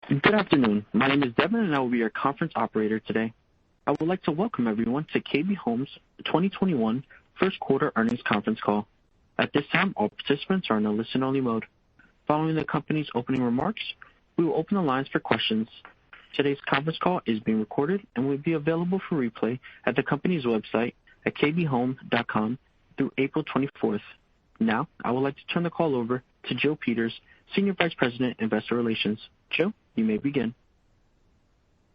Good afternoon. My name is Devin, and I will be your conference operator today. I would like to welcome everyone to KB Home's 2021 first quarter earnings conference call. At this time, all participants are in a listen-only mode. Following the company's opening remarks, we will open the lines for questions. Today's conference call is being recorded and will be available for replay at the company's website at kbhome.com through April 24th. Now, I would like to turn the call over to Jill Peters, Senior Vice President, Investor Relations. Jill, you may begin.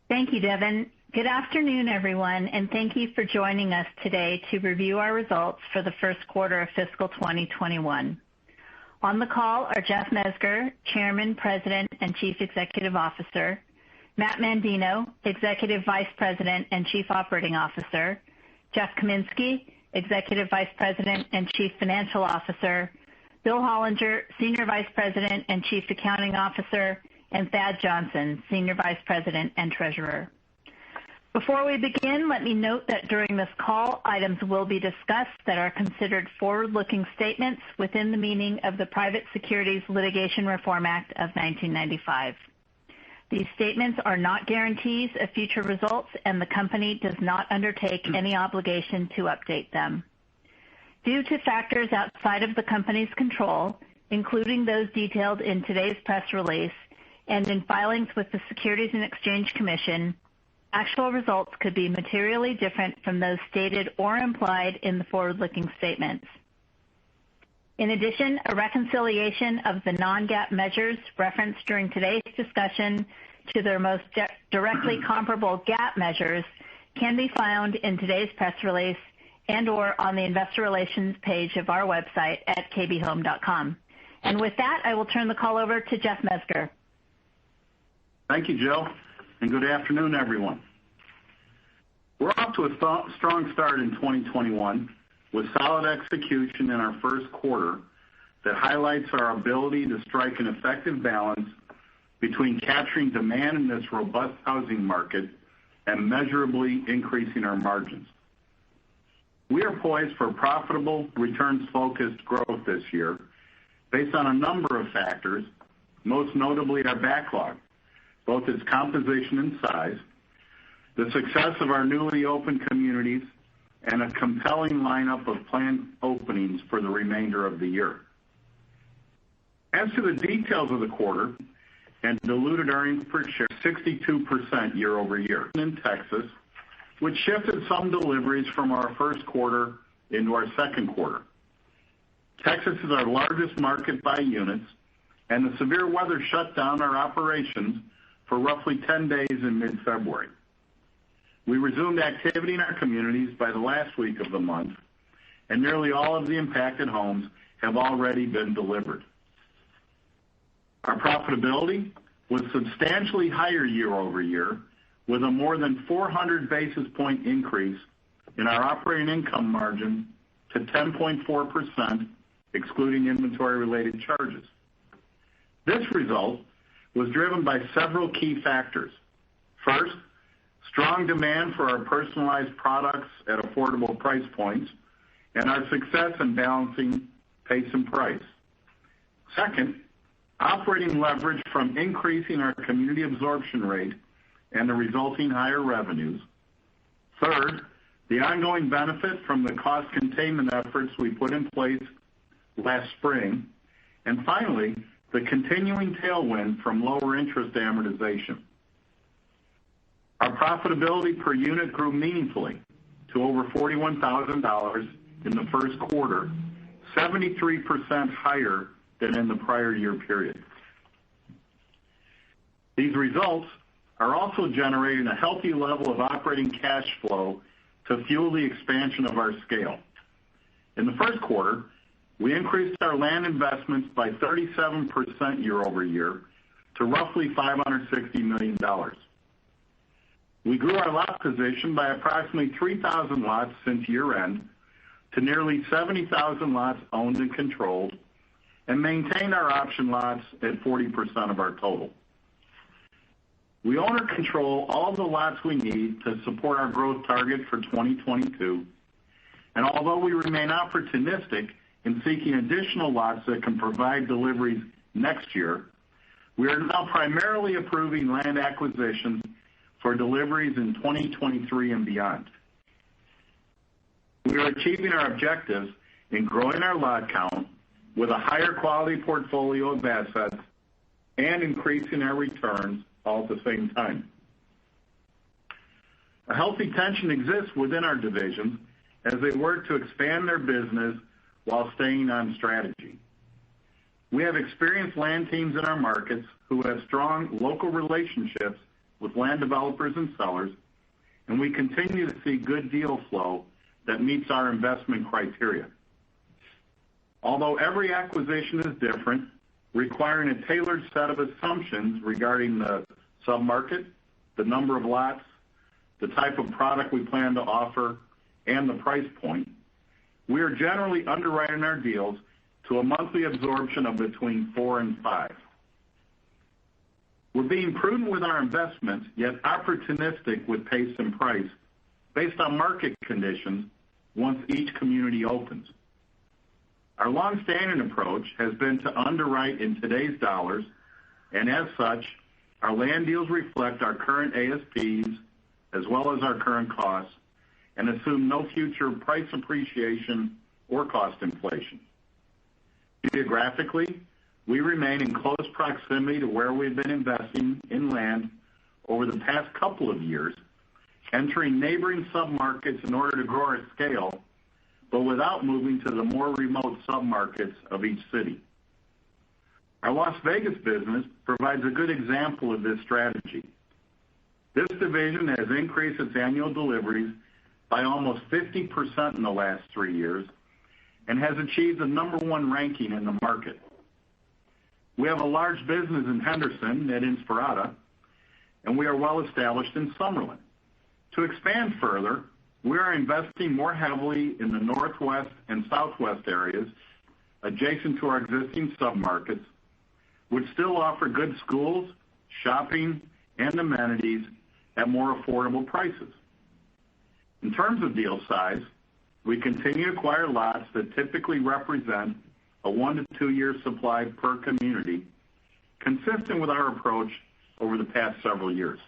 Thank you, Devin. Good afternoon, everyone, and thank you for joining us today to review our results for the first quarter of fiscal 2021. On the call are Jeff Mezger, Chairman, President, and Chief Executive Officer, Matt Mandino, Executive Vice President and Chief Operating Officer, Jeff Kaminski, Executive Vice President and Chief Financial Officer, Bill Hollinger, Senior Vice President and Chief Accounting Officer, and Thad Johnson, Senior Vice President and Treasurer. Before we begin, let me note that during this call, items will be discussed that are considered forward-looking statements within the meaning of the Private Securities Litigation Reform Act of 1995. These statements are not guarantees of future results, and the company does not undertake any obligation to update them. Due to factors outside of the company's control, including those detailed in today's press release and in filings with the Securities and Exchange Commission, actual results could be materially different from those stated or implied in the forward-looking statements. In addition, a reconciliation of the non-GAAP measures referenced during today's discussion to their most directly comparable GAAP measures can be found in today's press release and/or on the Investor Relations page of our website at kbhome.com. And with that, I will turn the call over to Jeff Mezger. Thank you, Jill, and good afternoon, everyone. We're off to a strong start in 2021 with solid execution in our first quarter that highlights our ability to strike an effective balance between capturing demand in this robust housing market and measurably increasing our margins. We are poised for profitable, returns-focused growth this year based on a number of factors, most notably our backlog, both its composition and size, the success of our newly opened communities, and a compelling lineup of planned openings for the remainder of the year. As to the details of the quarter, and diluted earnings per share 62% year over year in Texas, which shifted some deliveries from our first quarter into our second quarter. Texas is our largest market by units, and the severe weather shut down our operations for roughly 10 days in mid-February. We resumed activity in our communities by the last week of the month, and nearly all of the impacted homes have already been delivered. Our profitability was substantially higher year over year, with a more than 400 basis point increase in our operating income margin to 10.4%, excluding inventory-related charges. This result was driven by several key factors. First, strong demand for our personalized products at affordable price points and our success in balancing pace and price. Second, operating leverage from increasing our community absorption rate and the resulting higher revenues. Third, the ongoing benefit from the cost containment efforts we put in place last spring. And finally, the continuing tailwind from lower interest amortization. Our profitability per unit grew meaningfully to over $41,000 in the first quarter, 73% higher than in the prior year period. These results are also generating a healthy level of operating cash flow to fuel the expansion of our scale. In the first quarter, we increased our land investments by 37% year over year to roughly $560 million. We grew our lot position by approximately 3,000 lots since year-end to nearly 70,000 lots owned and controlled, and maintained our option lots at 40% of our total. We own or control all the lots we need to support our growth target for 2022, and although we remain opportunistic in seeking additional lots that can provide deliveries next year, We are now primarily approving land acquisitions for deliveries in 2023 and beyond. We are achieving our objectives in growing our lot count with a higher quality portfolio of assets and increasing our returns all at the same time. A healthy tension exists within our divisions as they work to expand their business while staying on strategy. We have experienced land teams in our markets who have strong local relationships with land developers and sellers, and we continue to see good deal flow that meets our investment criteria. Although every acquisition is different, requiring a tailored set of assumptions regarding the submarket, the number of lots, the type of product we plan to offer, and the price point, we are generally underwriting our deals to a monthly absorption of between 4 and 5. We're being prudent with our investments, yet opportunistic with pace and price based on market conditions once each community opens. Our long-standing approach has been to underwrite in today's dollars, and as such, our land deals reflect our current ASPs as well as our current costs and assume no future price appreciation or cost inflation. Geographically, we remain in close proximity to where we've been investing in land over the past couple of years, entering neighboring submarkets in order to grow our scale, but without moving to the more remote submarkets of each city. Our Las Vegas business provides a good example of this strategy. This division has increased its annual deliveries by almost 50% in the last 3 years and has achieved the #1 ranking in the market. We have a large business in Henderson at Inspirada, and we are well established in Summerlin. To expand further, we are investing more heavily in the northwest and southwest areas adjacent to our existing submarkets, which still offer good schools, shopping, and amenities at more affordable prices. In terms of deal size, we continue to acquire lots that typically represent a 1 to 2 year supply per community, consistent with our approach over the past several years.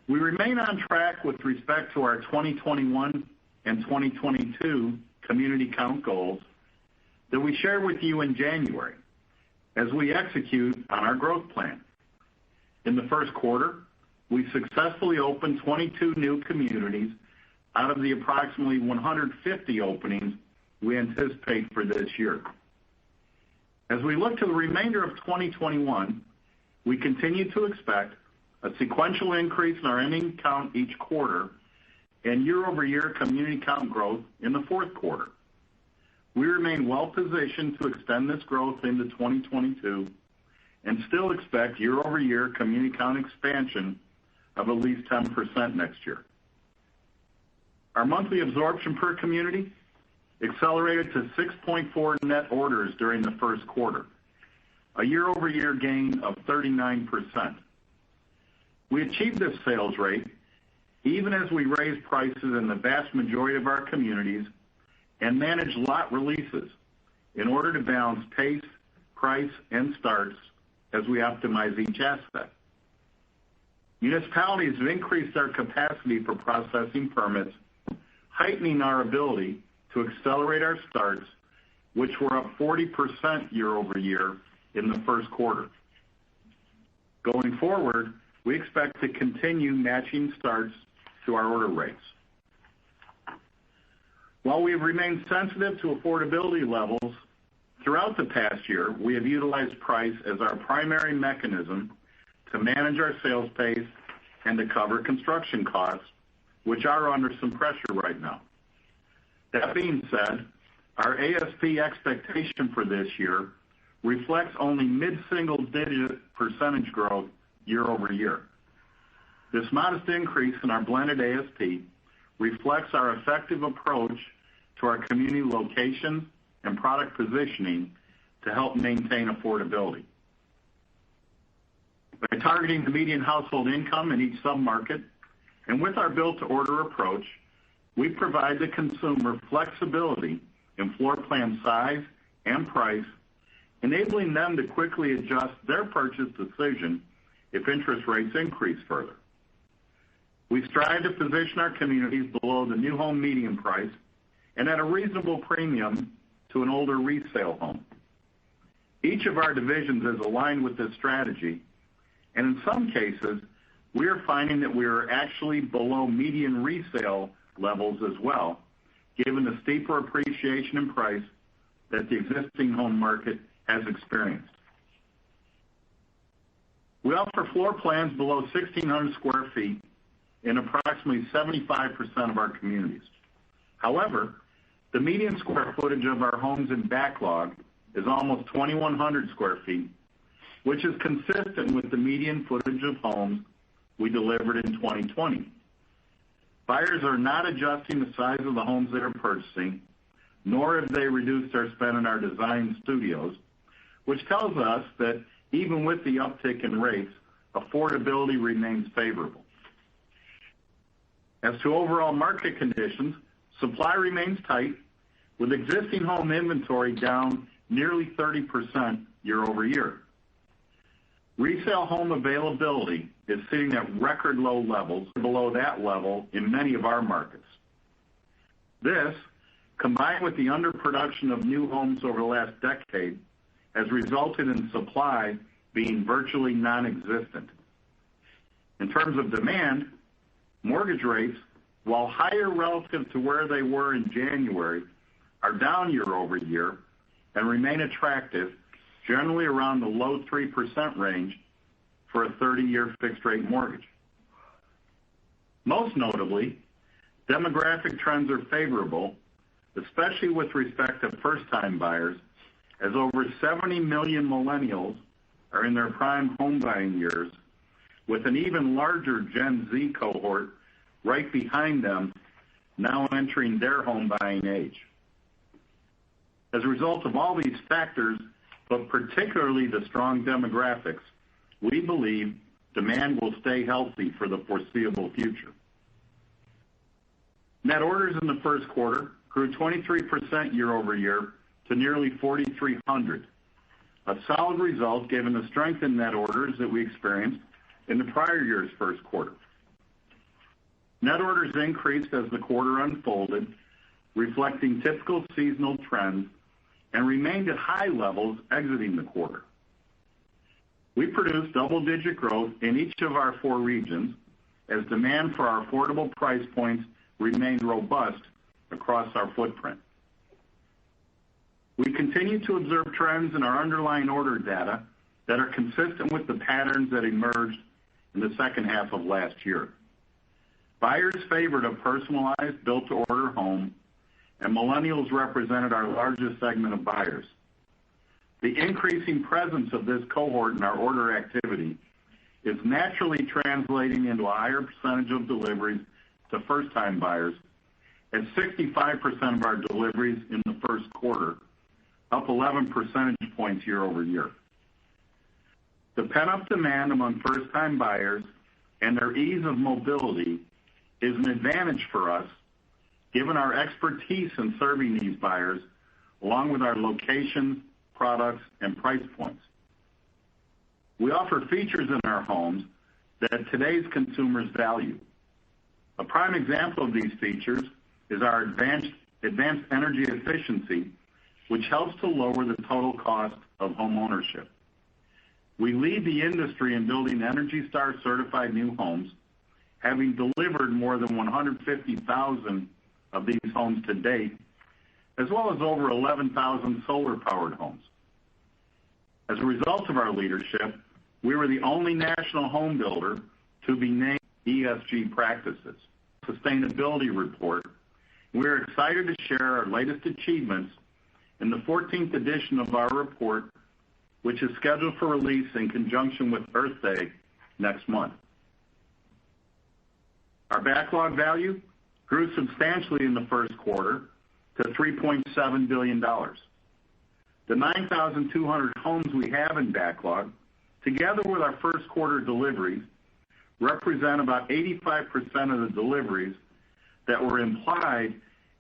We remain on track with respect to our 2021 and 2022 community count goals that we shared with you in January as we execute on our growth plan. In the first quarter, we successfully opened 22 new communities out of the approximately 150 openings we anticipate for this year. As we look to the remainder of 2021, we continue to expect a sequential increase in our ending count each quarter and year-over-year community count growth in the fourth quarter. We remain well positioned to extend this growth into 2022 and still expect year-over-year community count expansion of at least 10% next year. Our monthly absorption per community accelerated to 6.4 net orders during the first quarter, a year-over-year gain of 39%. We achieved this sales rate even as we raised prices in the vast majority of our communities and managed lot releases in order to balance pace, price, and starts as we optimize each asset. Municipalities have increased their capacity for processing permits, heightening our ability to accelerate our starts, which were up 40% year over year in the first quarter. Going forward, we expect to continue matching starts to our order rates. While we have remained sensitive to affordability levels, throughout the past year, we have utilized price as our primary mechanism to manage our sales pace and to cover construction costs, which are under some pressure right now. That being said, our ASP expectation for this year reflects only mid-single-digit percentage growth year over year. This modest increase in our blended ASP reflects our effective approach to our community location and product positioning to help maintain affordability. By targeting the median household income in each submarket, and with our built-to-order approach, we provide the consumer flexibility in floor plan size and price enabling them to quickly adjust their purchase decision if interest rates increase further. We strive to position our communities below the new home median price and at a reasonable premium to an older resale home. Each of our divisions is aligned with this strategy, and in some cases, we are finding that we are actually below median resale levels as well, given the steeper appreciation in price that the existing home market has experienced. We offer floor plans below 1,600 square feet in approximately 75% of our communities. However, the median square footage of our homes in backlog is almost 2,100 square feet, which is consistent with the median footage of homes we delivered in 2020. Buyers are not adjusting the size of the homes they are purchasing, nor have they reduced their spend in our design studios, which tells us that even with the uptick in rates, affordability remains favorable. As to overall market conditions, supply remains tight, with existing home inventory down nearly 30% year over year. Resale home availability is sitting at record low levels, below that level in many of our markets. This, combined with the underproduction of new homes over the last decade, has resulted in supply being virtually non-existent. In terms of demand, mortgage rates, while higher relative to where they were in January, are down year over year and remain attractive, generally around the low 3% range for a 30-year fixed-rate mortgage. Most notably, demographic trends are favorable, especially with respect to first-time buyers, as over 70 million millennials are in their prime home buying years, with an even larger Gen Z cohort right behind them now entering their home buying age. As a result of all these factors, but particularly the strong demographics, we believe demand will stay healthy for the foreseeable future. Net orders in the first quarter grew 23% year over year to nearly 4,300, a solid result given the strength in net orders that we experienced in the prior year's first quarter. Net orders increased as the quarter unfolded, reflecting typical seasonal trends, and remained at high levels exiting the quarter. We produced double-digit growth in each of our 4 regions as demand for our affordable price points remained robust across our footprint. We continue to observe trends in our underlying order data that are consistent with the patterns that emerged in the second half of last year. Buyers favored a personalized, built-to-order home, and millennials represented our largest segment of buyers. The increasing presence of this cohort in our order activity is naturally translating into a higher percentage of deliveries to first-time buyers, at 65% of our deliveries in the first quarter, up 11 percentage points year over year. The pent-up demand among first-time buyers and their ease of mobility is an advantage for us, given our expertise in serving these buyers, along with our locations, products, and price points. We offer features in our homes that today's consumers value. A prime example of these features is our advanced energy efficiency, which helps to lower the total cost of home ownership. We lead the industry in building Energy Star certified new homes, having delivered more than 150,000 of these homes to date, as well as over 11,000 solar-powered homes. As a result of our leadership, we were the only national home builder to be named ESG Practices Sustainability Report. We are excited to share our latest achievements in the 14th edition of our report, which is scheduled for release in conjunction with Earth Day next month. Our backlog value grew substantially in the first quarter to $3.7 billion. The 9,200 homes we have in backlog, together with our first quarter deliveries, represent about 85% of the deliveries that were implied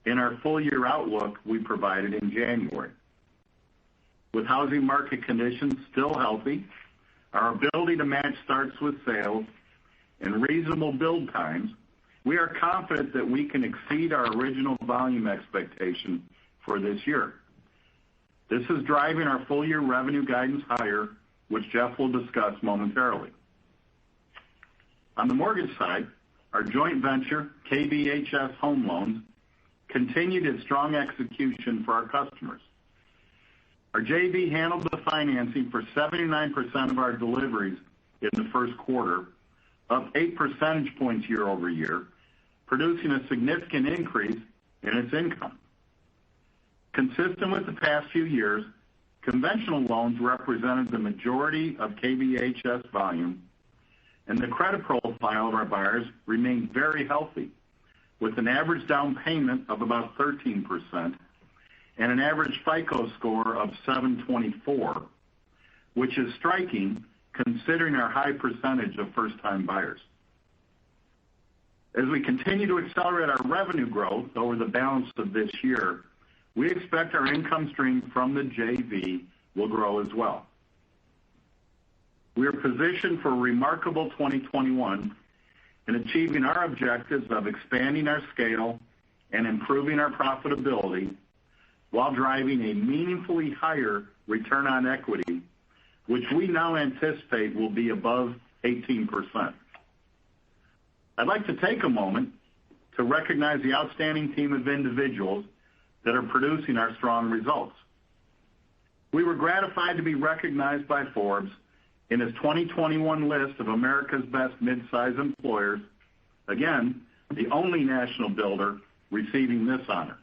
in our full year outlook we provided in January. With housing market conditions still healthy, our ability to match starts with sales, and reasonable build times, we are confident that we can exceed our original volume expectation for this year. This is driving our full-year revenue guidance higher, which Jeff will discuss momentarily. On the mortgage side, our joint venture, KBH Home Loans, continued its strong execution for our customers. Our JV handled the financing for 79% of our deliveries in the first quarter, up 8 percentage points year over year, producing a significant increase in its income. Consistent with the past few years, conventional loans represented the majority of KBHS volume, and the credit profile of our buyers remained very healthy, with an average down payment of about 13% and an average FICO score of 724, which is striking considering our high percentage of first-time buyers. As we continue to accelerate our revenue growth over the balance of this year, we expect our income stream from the JV will grow as well. We are positioned for a remarkable 2021 in achieving our objectives of expanding our scale and improving our profitability while driving a meaningfully higher return on equity, which we now anticipate will be above 18%. I'd like to take a moment to recognize the outstanding team of individuals that are producing our strong results. We were gratified to be recognized by Forbes in its 2021 list of America's Best Mid-Size Employers, again, the only national builder receiving this honor.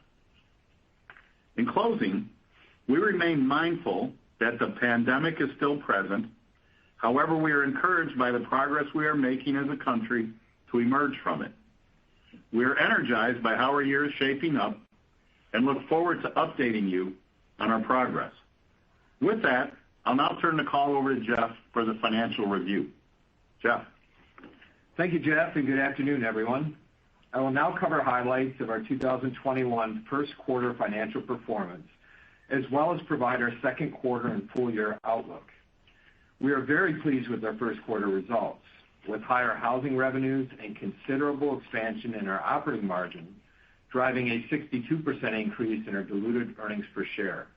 In closing, we remain mindful that the pandemic is still present. However, we are encouraged by the progress we are making as a country to emerge from it. We are energized by how our year is shaping up and look forward to updating you on our progress. With that, I'll now turn the call over to Jeff for the financial review. Jeff. Thank you, Jeff, and good afternoon, everyone. I will now cover highlights of our 2021 first quarter financial performance, as well as provide our second quarter and full year outlook. We are very pleased with our first quarter results, with higher housing revenues and considerable expansion in our operating margin, driving a 62% increase in our diluted earnings per share.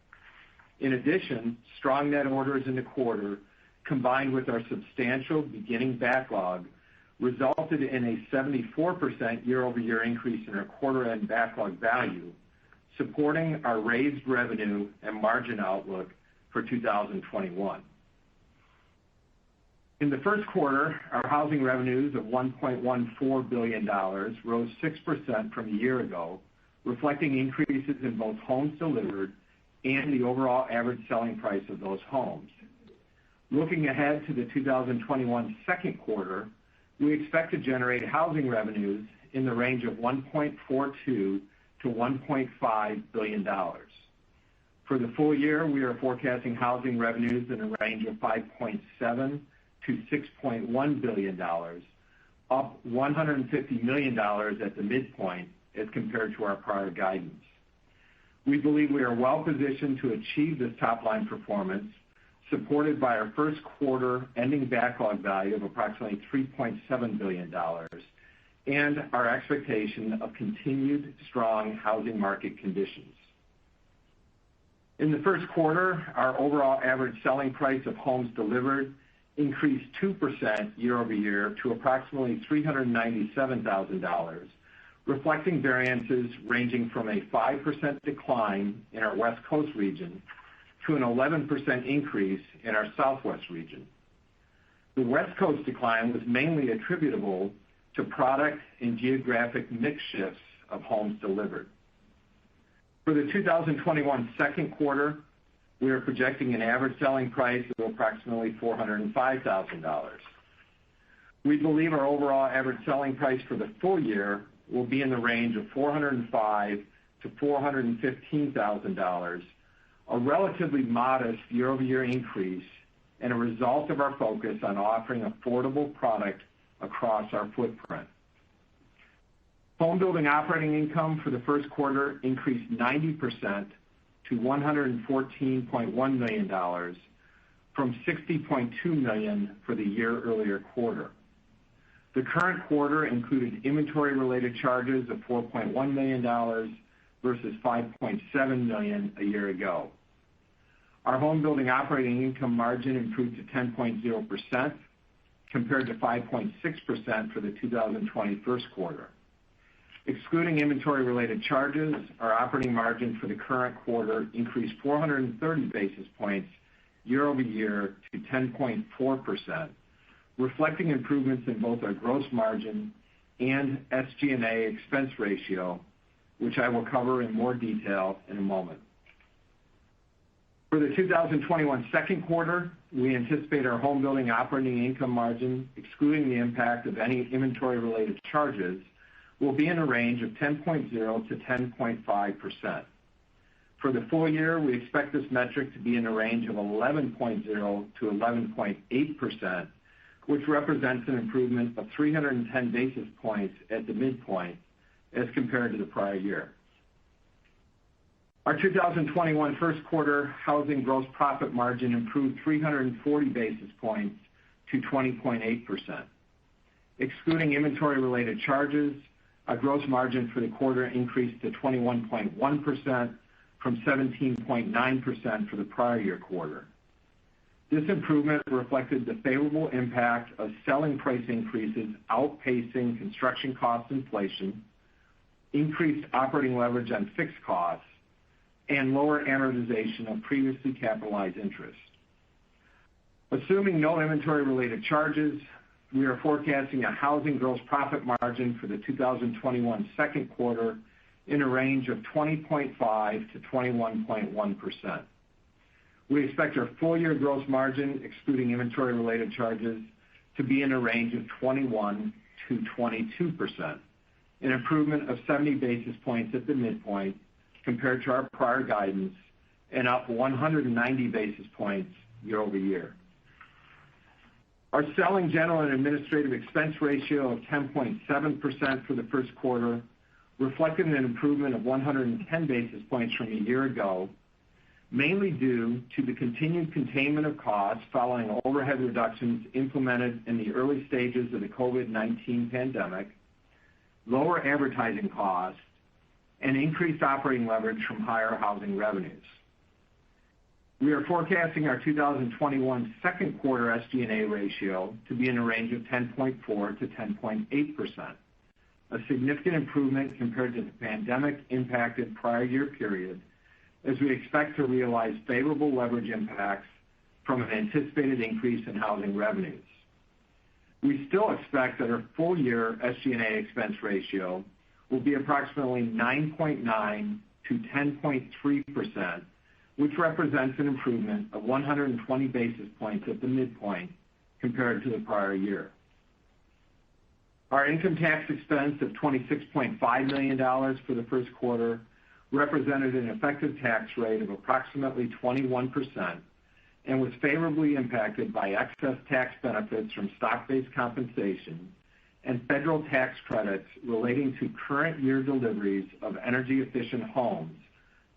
In addition, strong net orders in the quarter, combined with our substantial beginning backlog, resulted in a 74% year-over-year increase in our quarter-end backlog value, supporting our raised revenue and margin outlook for 2021. In the first quarter, our housing revenues of $1.14 billion rose 6% from a year ago, reflecting increases in both homes delivered and the overall average selling price of those homes. Looking ahead to the 2021 second quarter, we expect to generate housing revenues in the range of $1.42 to $1.5 billion. For the full year, we are forecasting housing revenues in a range of $5.7 to $6.1 billion, up $150 million at the midpoint as compared to our prior guidance. We believe we are well positioned to achieve this top-line performance, supported by our first quarter ending backlog value of approximately $3.7 billion and our expectation of continued strong housing market conditions. In the first quarter, our overall average selling price of homes delivered increased 2% year over year to approximately $397,000, reflecting variances ranging from a 5% decline in our West Coast region to an 11% increase in our Southwest region. The West Coast decline was mainly attributable to product and geographic mix shifts of homes delivered. For the 2021 second quarter, we are projecting an average selling price of approximately $405,000. We believe our overall average selling price for the full year will be in the range of $405,000 to $415,000, a relatively modest year-over-year increase and a result of our focus on offering affordable product across our footprint. Home building operating income for the first quarter increased 90% to $114.1 million from $60.2 million for the year earlier quarter. The current quarter included inventory-related charges of $4.1 million versus $5.7 million a year ago. Our home building operating income margin improved to 10.0% compared to 5.6% for the 2020 first quarter. Excluding inventory-related charges, our operating margin for the current quarter increased 430 basis points year-over-year to 10.4%, reflecting improvements in both our gross margin and SG&A expense ratio, which I will cover in more detail in a moment. For the 2021 second quarter, we anticipate our home building operating income margin, excluding the impact of any inventory-related charges, will be in a range of 10.0 to 10.5%. For the full year, we expect this metric to be in a range of 11.0 to 11.8%, which represents an improvement of 310 basis points at the midpoint as compared to the prior year. Our 2021 first quarter housing gross profit margin improved 340 basis points to 20.8%. Excluding inventory-related charges, our gross margin for the quarter increased to 21.1% from 17.9% for the prior year quarter. This improvement reflected the favorable impact of selling price increases outpacing construction cost inflation, increased operating leverage on fixed costs, and lower amortization of previously capitalized interest. Assuming no inventory-related charges, we are forecasting a housing gross profit margin for the 2021 second quarter in a range of 20.5 to 21.1%. We expect our full-year gross margin, excluding inventory-related charges, to be in a range of 21 to 22%, an improvement of 70 basis points at the midpoint compared to our prior guidance, and up 190 basis points year-over-year. Our selling, general, and administrative expense ratio of 10.7% for the first quarter reflected an improvement of 110 basis points from a year ago, mainly due to the continued containment of costs following overhead reductions implemented in the early stages of the COVID-19 pandemic, lower advertising costs, and increased operating leverage from higher housing revenues. We are forecasting our 2021 second quarter SG&A ratio to be in a range of 10.4 to 10.8%, a significant improvement compared to the pandemic-impacted prior year period, as we expect to realize favorable leverage impacts from an anticipated increase in housing revenues. We still expect that our full-year SG&A expense ratio will be approximately 9.9 to 10.3%, which represents an improvement of 120 basis points at the midpoint compared to the prior year. Our income tax expense of $26.5 million for the first quarter represented an effective tax rate of approximately 21% and was favorably impacted by excess tax benefits from stock-based compensation and federal tax credits relating to current year deliveries of energy-efficient homes,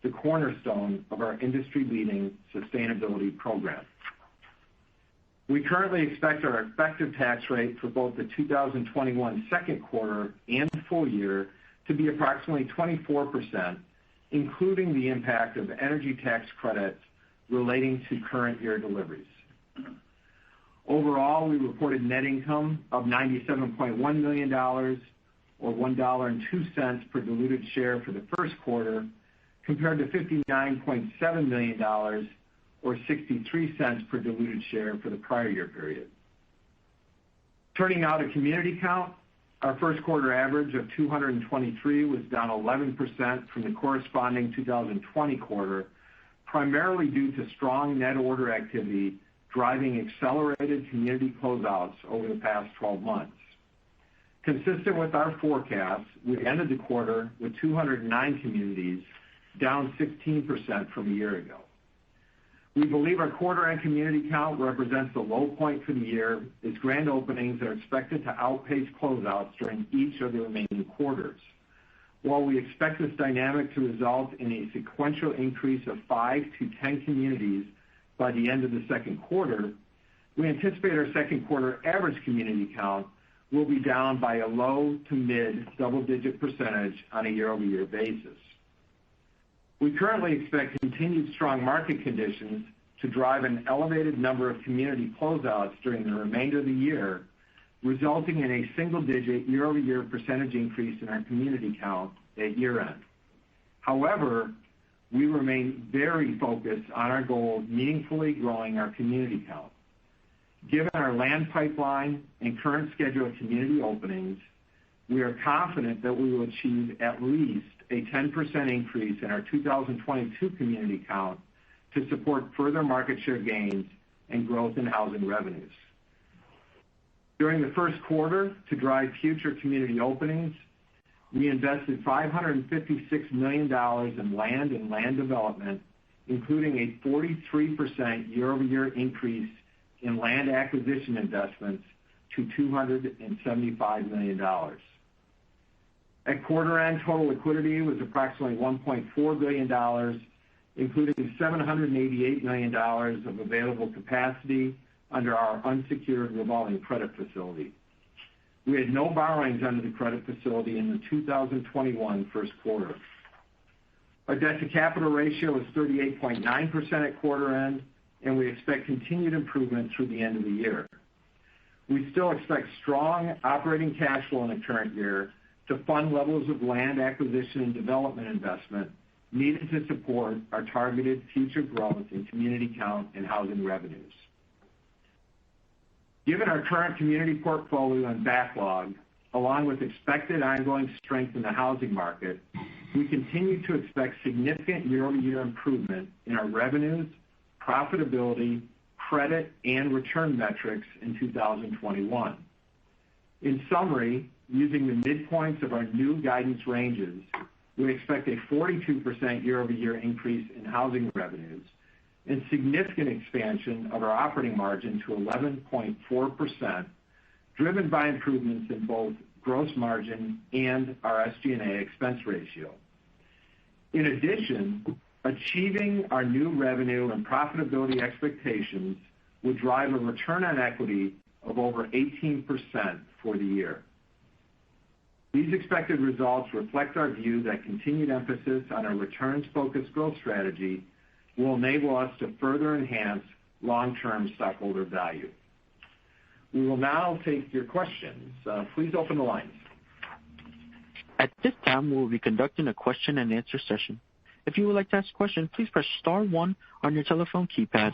the cornerstone of our industry-leading sustainability program. We currently expect our effective tax rate for both the 2021 second quarter and full year to be approximately 24%, including the impact of energy tax credits relating to current year deliveries. Overall, we reported net income of $97.1 million, or $1.02 per diluted share for the first quarter, compared to $59.7 million, or 63 cents per diluted share for the prior year period. Turning now to community count, our first quarter average of 223 was down 11% from the corresponding 2020 quarter, primarily due to strong net order activity driving accelerated community closeouts over the past 12 months. Consistent with our forecast, we ended the quarter with 209 communities, down 16% from a year ago. We believe our quarter-end community count represents the low point for the year, as grand openings are expected to outpace closeouts during each of the remaining quarters. While we expect this dynamic to result in a sequential increase of 5 to 10 communities by the end of the second quarter, we anticipate our second quarter average community count will be down by a low to mid double-digit percentage on a year-over-year basis. We currently expect continued strong market conditions to drive an elevated number of community closeouts during the remainder of the year, resulting in a single-digit year-over-year percentage increase in our community count at year-end. However, we remain very focused on our goal of meaningfully growing our community count. Given our land pipeline and current schedule of community openings, we are confident that we will achieve at least a 10% increase in our 2022 community count to support further market share gains and growth in housing revenues. During the first quarter, to drive future community openings, we invested $556 million in land and land development, including a 43% year-over-year increase in land acquisition investments to $275 million. At quarter end, total liquidity was approximately $1.4 billion, including $788 million of available capacity under our unsecured revolving credit facility. We had no borrowings under the credit facility in the 2021 first quarter. Our debt-to-capital ratio was 38.9% at quarter end, and we expect continued improvement through the end of the year. We still expect strong operating cash flow in the current year to fund levels of land acquisition and development investment needed to support our targeted future growth in community count and housing revenues. Given our current community portfolio and backlog, along with expected ongoing strength in the housing market, we continue to expect significant year-over-year improvement in our revenues, profitability, credit, and return metrics in 2021. In summary, using the midpoints of our new guidance ranges, we expect a 42% year-over-year increase in housing revenues and significant expansion of our operating margin to 11.4%, driven by improvements in both gross margin and our SG&A expense ratio. In addition, achieving our new revenue and profitability expectations would drive a return on equity of over 18% for the year. These expected results reflect our view that continued emphasis on our returns-focused growth strategy will enable us to further enhance long-term stockholder value. We will now take your questions. Please open the lines. At this time, we will be conducting a question-and-answer session. If you would like to ask a question, please press star one on your telephone keypad.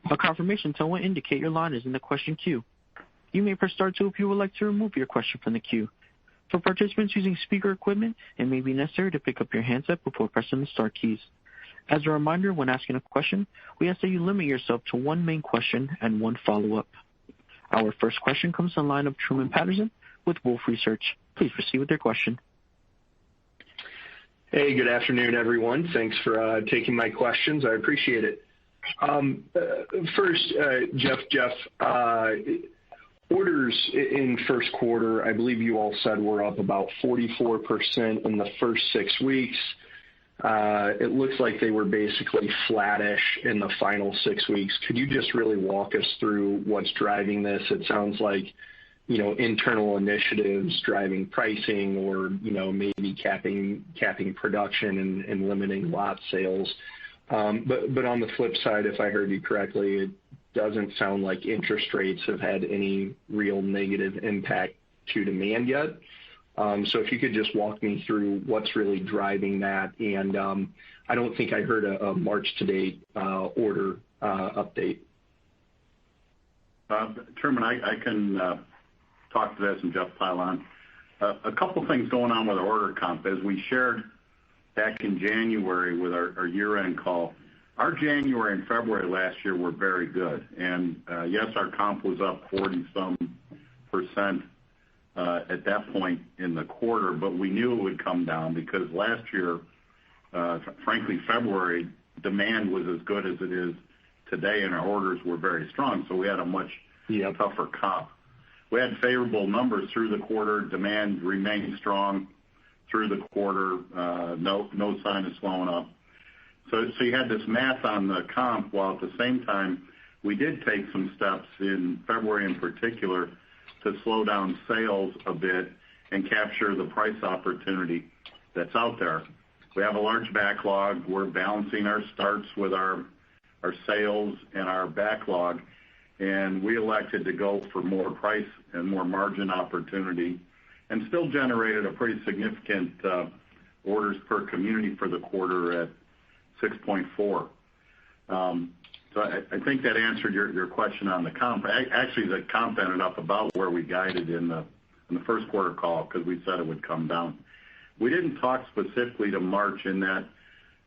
A confirmation tone will indicate your line is in the question queue. You may press star two if you would like to remove your question from the queue. For participants using speaker equipment, it may be necessary to pick up your handset before pressing the star keys. As a reminder, when asking a question, we ask that you limit yourself to one main question and one follow-up. Our first question comes from the line of Truman Patterson with Wolfe Research. Please proceed with your question. Hey, good afternoon, everyone. Thanks for taking my questions. I appreciate it. First, Jeff, orders in first quarter, I believe you all said were up about 44% in the first 6 weeks. It looks like they were basically flattish in the final 6 weeks. Could you just really walk us through what's driving this? It sounds like, internal initiatives driving pricing or, maybe capping production and limiting lot sales. But on the flip side, if I heard you correctly, it doesn't sound like interest rates have had any real negative impact to demand yet. So if you could just walk me through what's really driving that. And I don't think I heard a March-to-date order update. Truman, I can talk to this and Jeff pile on. A couple things going on with our order comp. As we shared back in January with our year-end call, our January and February last year were very good. And yes, our comp was up 40-some% at that point in the quarter, but we knew it would come down because last year, frankly, February demand was as good as it is today, and our orders were very strong, so we had a much tougher comp. We had favorable numbers through the quarter. Demand remained strong. through the quarter, no sign of slowing up. So you had this math on the comp, while at the same time we did take some steps in February in particular to slow down sales a bit and capture the price opportunity that's out there. We have a large backlog. We're balancing our starts with our sales and our backlog, and we elected to go for more price and more margin opportunity and still generated a pretty significant orders per community for the quarter at 6.4. So I think that answered your question on the comp. Actually, the comp ended up about where we guided in the first quarter call because we said it would come down. We didn't talk specifically to March in that,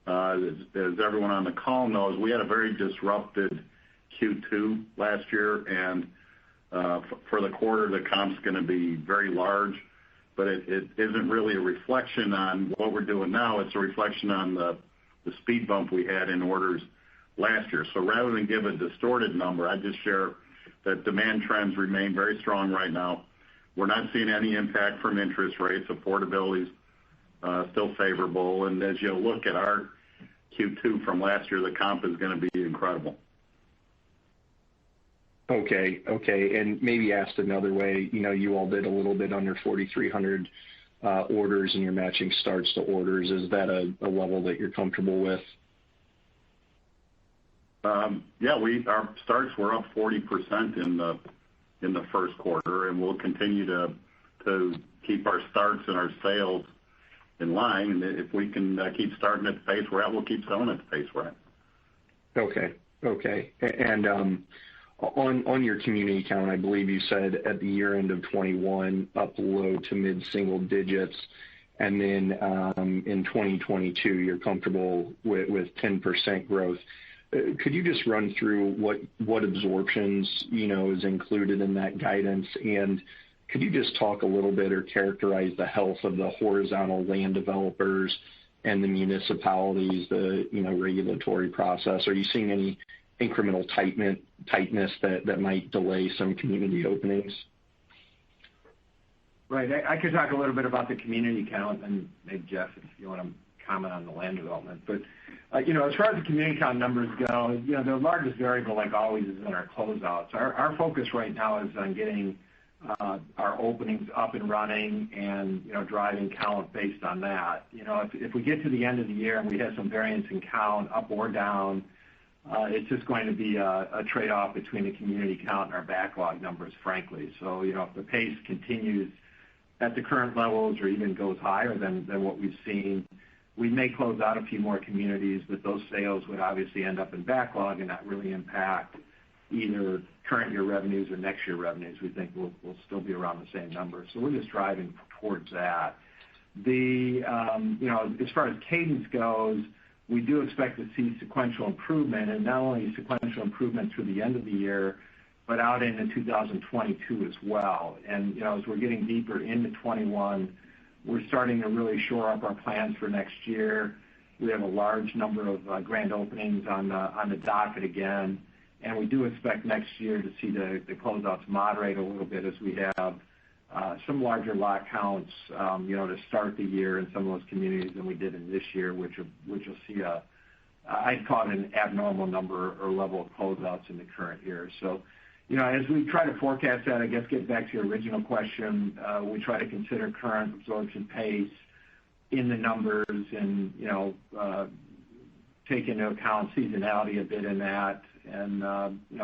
as everyone on the call knows, we had a very disrupted Q2 last year, and for the quarter, the comp's going to be very large, but it isn't really a reflection on what we're doing now. It's a reflection on the speed bump we had in orders last year. So rather than give a distorted number, I just share that demand trends remain very strong right now. We're not seeing any impact from interest rates. Affordability is still favorable, and as you look at our Q2 from last year, the comp is going to be incredible. Okay. And maybe asked another way, you all did a little bit under 4,300 orders and you're matching starts to orders. Is that a level that you're comfortable with? Yeah, our starts were up 40% in the first quarter, and we'll continue to keep our starts and our sales in line. And if we can keep starting at the pace we're at, we'll keep selling at the pace we're at. Okay. And on your community count, I believe you said at the year end of 21 up low to mid single digits, and then in 2022 you're comfortable with 10% growth. Could you just run through what absorptions is included in that guidance, and could you just talk a little bit or characterize the health of the horizontal land developers and the municipalities, the regulatory process? Are you seeing any incremental tightness that might delay some community openings? Right. I could talk a little bit about the community count, and maybe Jeff, if you want to comment on the land development. But as far as the community count numbers go, the largest variable, like always, is in our closeouts. Our focus right now is on getting our openings up and running and driving count based on that. If we get to the end of the year and we have some variance in count up or down, it's just going to be a trade-off between the community count and our backlog numbers, frankly. So if the pace continues at the current levels or even goes higher than what we've seen, we may close out a few more communities, but those sales would obviously end up in backlog and not really impact either current year revenues or next year revenues. We think we'll still be around the same number. So we're just driving towards that. As far as cadence goes, we do expect to see sequential improvement, and not only sequential improvement through the end of the year, but out into 2022 as well. And as we're getting deeper into 21, we're starting to really shore up our plans for next year. We have a large number of grand openings on the docket again, and we do expect next year to see the closeouts moderate a little bit as we have some larger lot counts, to start the year in some of those communities than we did in this year, which will see I'd call it an abnormal number or level of closeouts in the current year. So, as we try to forecast that, I guess get back to your original question, we try to consider current absorption pace in the numbers and, take into account seasonality a bit in that and,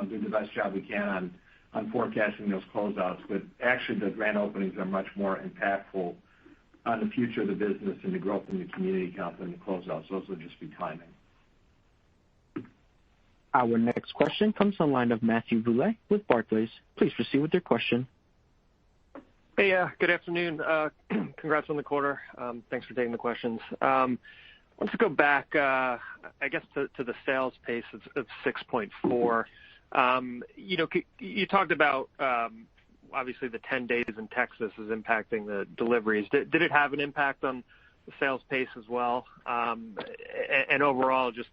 do the best job we can on forecasting those closeouts. But actually the grand openings are much more impactful on the future of the business and the growth in the community count than the closeouts. Those will just be timing. Our next question comes on the line of Matthew Bouley with Barclays. Please proceed with your question. Hey, good afternoon. Congrats on the quarter. Thanks for taking the questions. I want to go back, I guess, to the sales pace of 6.4. You talked about, obviously, the 10 days in Texas is impacting the deliveries. Did it have an impact on the sales pace as well? And overall, just,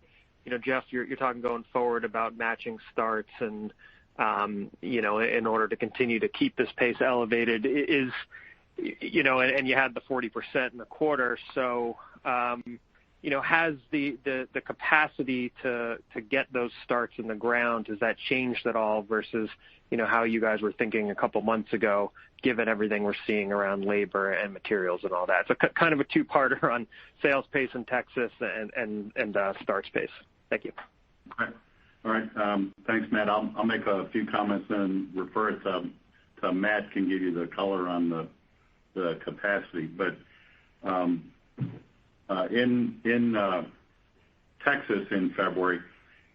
Jeff, you're talking going forward about matching starts and, in order to continue to keep this pace elevated. Is and you had the 40% in the quarter. So, has the capacity to get those starts in the ground, has that changed at all versus, how you guys were thinking a couple months ago, given everything we're seeing around labor and materials and all that? So kind of a two-parter on sales pace in Texas and starts pace. Thank you. Okay. All right. Thanks, Matt. I'll make a few comments and refer it to Matt can give you the color on the capacity. But in Texas in February,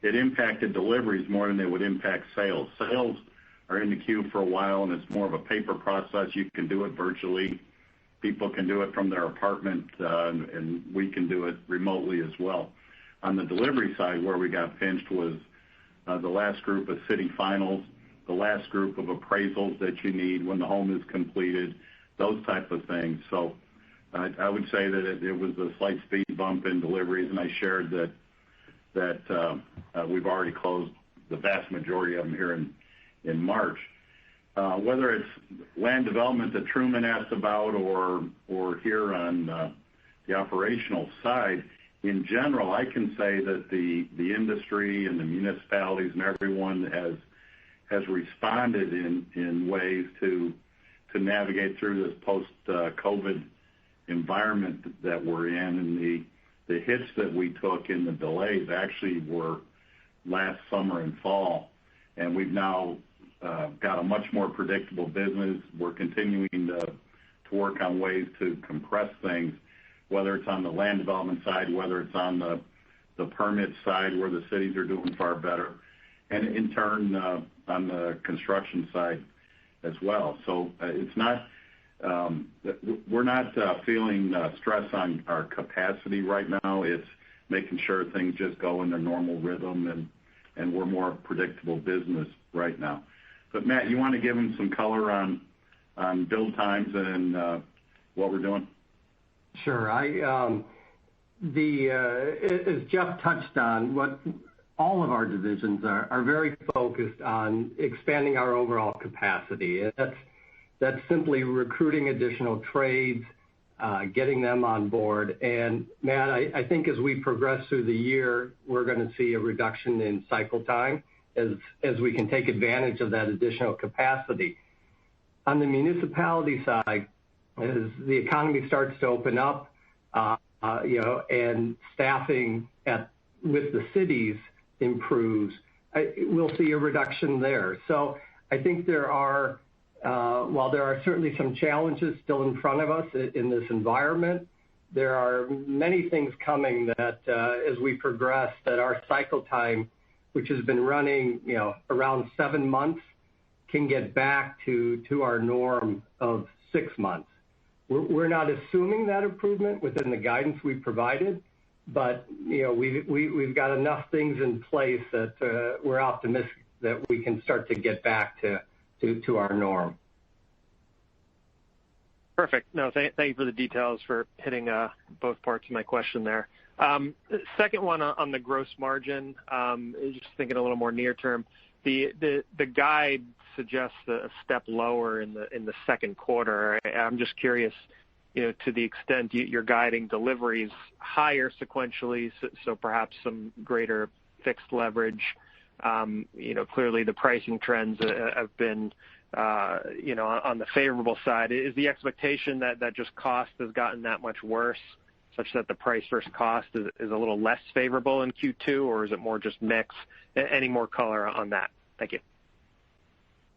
it impacted deliveries more than it would impact sales. Sales are in the queue for a while, and it's more of a paper process. You can do it virtually. People can do it from their apartment, and we can do it remotely as well. On the delivery side, where we got pinched was the last group of city finals, the last group of appraisals that you need when the home is completed, those type of things. So I would say that it was a slight speed bump in deliveries, and I shared that we've already closed the vast majority of them here in March. Whether it's land development that Truman asked about or here on the operational side, in general, I can say that the industry and the municipalities and everyone has responded in ways to navigate through this post-COVID environment that we're in, and the hits that we took in the delays actually were last summer and fall, and we've now got a much more predictable business. We're continuing to work on ways to compress things, whether it's on the land development side, whether it's on the permit side where the cities are doing far better, and in turn on the construction side as well. So it's not we're not feeling stress on our capacity right now. It's making sure things just go in their normal rhythm, and we're more predictable business right now. But Matt, you want to give them some color on build times and what we're doing? Sure. As Jeff touched on, what all of our divisions are very focused on expanding our overall capacity. That's simply recruiting additional trades, getting them on board. And Matt, I think as we progress through the year, we're going to see a reduction in cycle time as we can take advantage of that additional capacity. On the municipality side, as the economy starts to open up, and staffing with the cities improves, we'll see a reduction there. So I think while there are certainly some challenges still in front of us in this environment, there are many things coming that as we progress, that our cycle time, which has been running around 7 months, can get back to our norm of 6 months. We're not assuming that improvement within the guidance we provided, but we've got enough things in place that we're optimistic that we can start to get back to our norm. Perfect. No, thank you for the details, for hitting both parts of my question there. Second one on the gross margin, just thinking a little more near term. The guide suggests a step lower in the second quarter. I'm just curious, to the extent you're guiding deliveries higher sequentially, so perhaps some greater fixed leverage. Clearly the pricing trends have been on the favorable side. Is the expectation that just cost has gotten that much worse, such that the price versus cost is a little less favorable in Q2, or is it more just mix? Any more color on that? Thank you.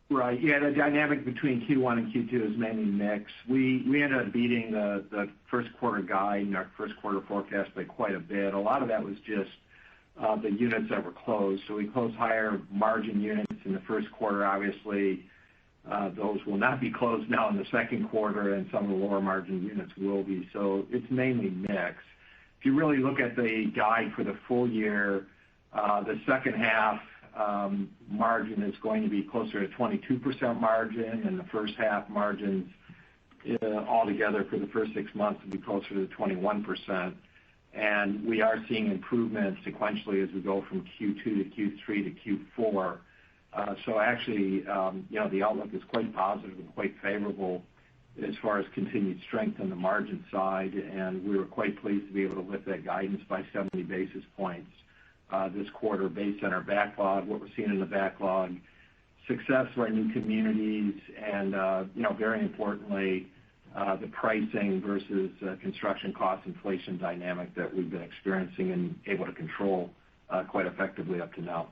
Right. Yeah, the dynamic between Q1 and Q2 is mainly mix. We ended up beating the first quarter guide and our first quarter forecast by quite a bit. A lot of that was just the units that were closed. So we closed higher margin units in the first quarter. Obviously, those will not be closed now in the second quarter, and some of the lower margin units will be. So it's mainly mix. If you really look at the guide for the full year, the second half margin is going to be closer to 22% margin, and the first half margins altogether for the first 6 months will be closer to 21%. And we are seeing improvement sequentially as we go from Q2 to Q3 to Q4. So actually, the outlook is quite positive and quite favorable as far as continued strength on the margin side, and we were quite pleased to be able to lift that guidance by 70 basis points this quarter based on our backlog, what we're seeing in the backlog, success of our new communities, and very importantly, the pricing versus construction cost inflation dynamic that we've been experiencing and able to control quite effectively up to now.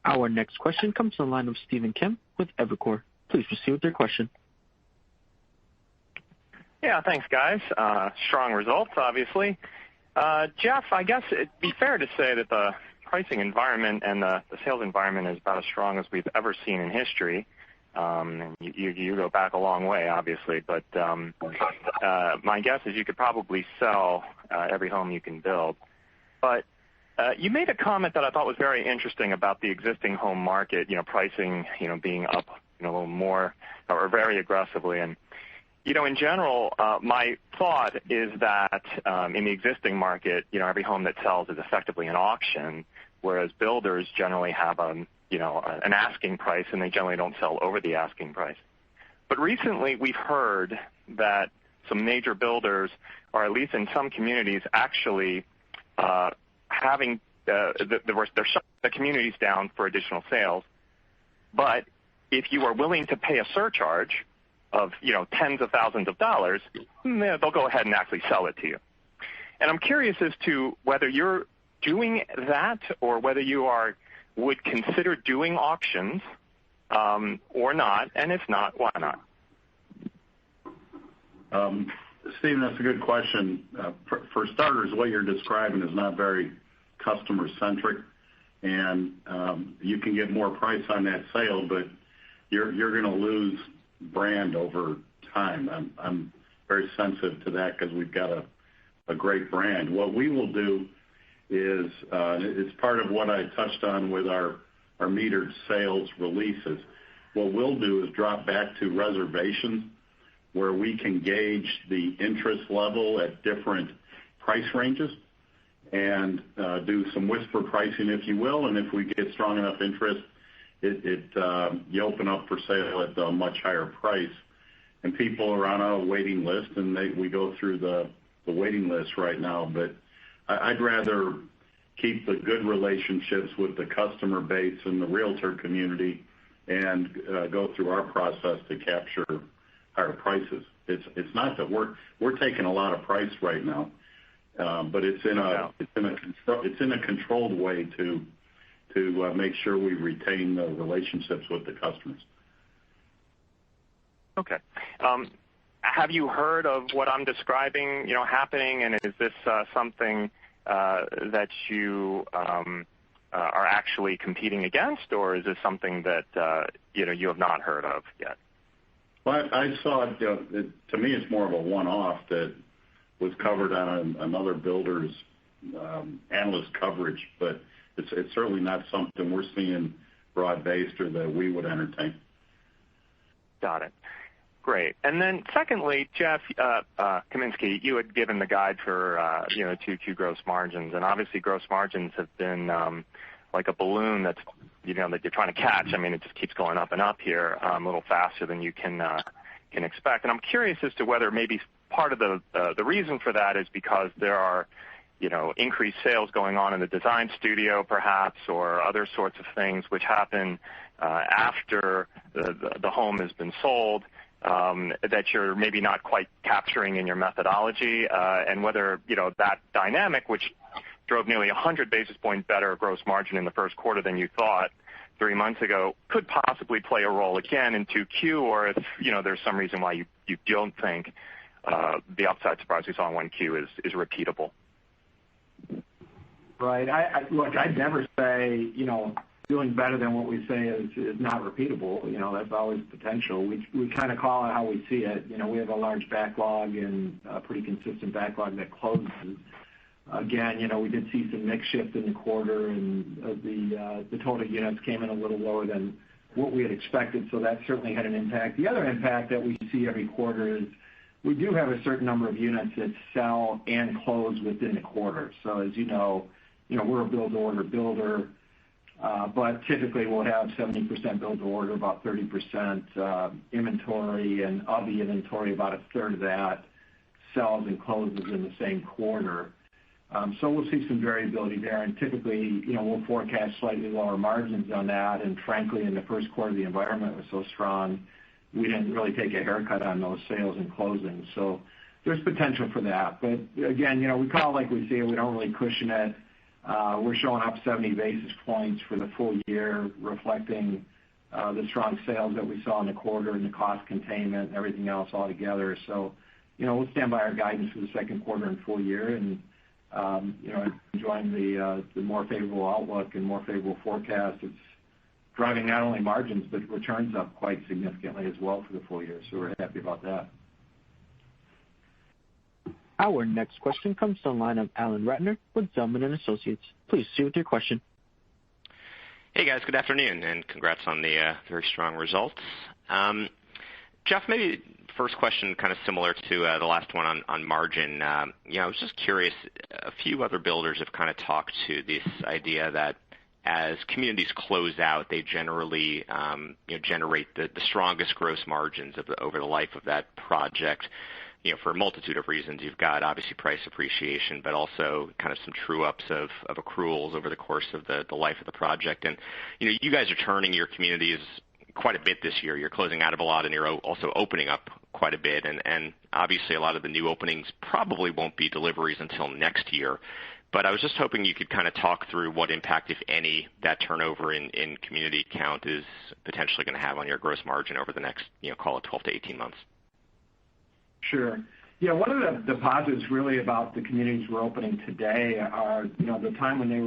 Our next question comes from the line of Stephen Kim with Evercore. Please proceed with your question. Yeah, thanks, guys. Strong results, obviously. Jeff, I guess it'd be fair to say that the pricing environment and the sales environment is about as strong as we've ever seen in history. And you go back a long way, obviously, but my guess is you could probably sell every home you can build. But you made a comment that I thought was very interesting about the existing home market, pricing, being up, a little more or very aggressively. And, in general, my thought is that in the existing market, every home that sells is effectively an auction, whereas builders generally have an asking price, and they generally don't sell over the asking price. But recently, we've heard that some major builders, or at least in some communities, actually having they're shutting the communities down for additional sales. But if you are willing to pay a surcharge of tens of thousands of dollars, they'll go ahead and actually sell it to you. And I'm curious as to whether you're doing that or whether you would consider doing auctions or not, and if not, why not? Stephen, that's a good question. For starters, what you're describing is not very customer-centric, and you can get more price on that sale, but you're going to lose brand over time. I'm very sensitive to that because we've got a great brand. What we will do is, it's part of what I touched on with our metered sales releases. What we'll do is drop back to reservations where we can gauge the interest level at different price ranges and do some whisper pricing, if you will. And if we get strong enough interest, you open up for sale at a much higher price. And people are on a waiting list, and we go through the waiting list right now. But I'd rather keep the good relationships with the customer base and the realtor community and go through our process to capture higher prices. It's not that we're taking a lot of price right now, but it's in a controlled way to make sure we retain the relationships with the customers. Okay. Have you heard of what I'm describing, happening, and is this something that you are actually competing against, or is this something that you have not heard of yet? Well, I saw it. To me, it's more of a one-off that was covered on another builder's analyst coverage, but it's certainly not something we're seeing broad-based or that we would entertain. Got it. Great. And then secondly, Jeff Kaminski, you had given the guide for 2Q gross margins, and obviously gross margins have been like a balloon that you're trying to catch. I mean, it just keeps going up and up here a little faster than you can expect. And I'm curious as to whether maybe part of the reason for that is because there are increased sales going on in the design studio, perhaps, or other sorts of things which happen after the home has been sold. That you're maybe not quite capturing in your methodology, and whether that dynamic, which drove nearly 100 basis points better gross margin in the first quarter than you thought 3 months ago, could possibly play a role again in 2Q, or if there's some reason why you don't think the upside surprise we saw in 1Q is repeatable. Right. Look, I'd never say doing better than what we say is not repeatable. That's always potential. We kind of call it how we see it. We have a large backlog and a pretty consistent backlog that closes. Again, we did see some mix shift in the quarter, and the total units came in a little lower than what we had expected, so that certainly had an impact. The other impact that we see every quarter is we do have a certain number of units that sell and close within the quarter. So as you know, we're a build-to-order builder. But typically we'll have 70% build to order, about 30% inventory, and of the inventory, about a third of that sells and closes in the same quarter. So we'll see some variability there, and typically, we'll forecast slightly lower margins on that. And frankly, in the first quarter, the environment was so strong, we didn't really take a haircut on those sales and closings. So there's potential for that. But again, we call it like we see it. We don't really cushion it. We're showing up 70 basis points for the full year, reflecting the strong sales that we saw in the quarter and the cost containment and everything else all together. So, we'll stand by our guidance for the second quarter and full year, and enjoying the more favorable outlook and more favorable forecast. It's driving not only margins, but returns up quite significantly as well for the full year. So we're happy about that. Our next question comes from the line of Alan Ratner with Zelman & Associates. Please proceed with your question. Hey, guys. Good afternoon, and congrats on the very strong results. Jeff, maybe first question kind of similar to the last one on margin. I was just curious, a few other builders have kind of talked to this idea that as communities close out, they generally generate the strongest gross margins over the life of that project. For a multitude of reasons. You've got obviously price appreciation, but also kind of some true ups of accruals over the course of the life of the project. And you guys are turning your communities quite a bit this year. You're closing out of a lot, and you're also opening up quite a bit. And obviously a lot of the new openings probably won't be deliveries until next year. But I was just hoping you could kind of talk through what impact, if any, that turnover in community count is potentially going to have on your gross margin over the next, call it 12 to 18 months. Sure. Yeah, one of the positives really about the communities we're opening today are, the time when they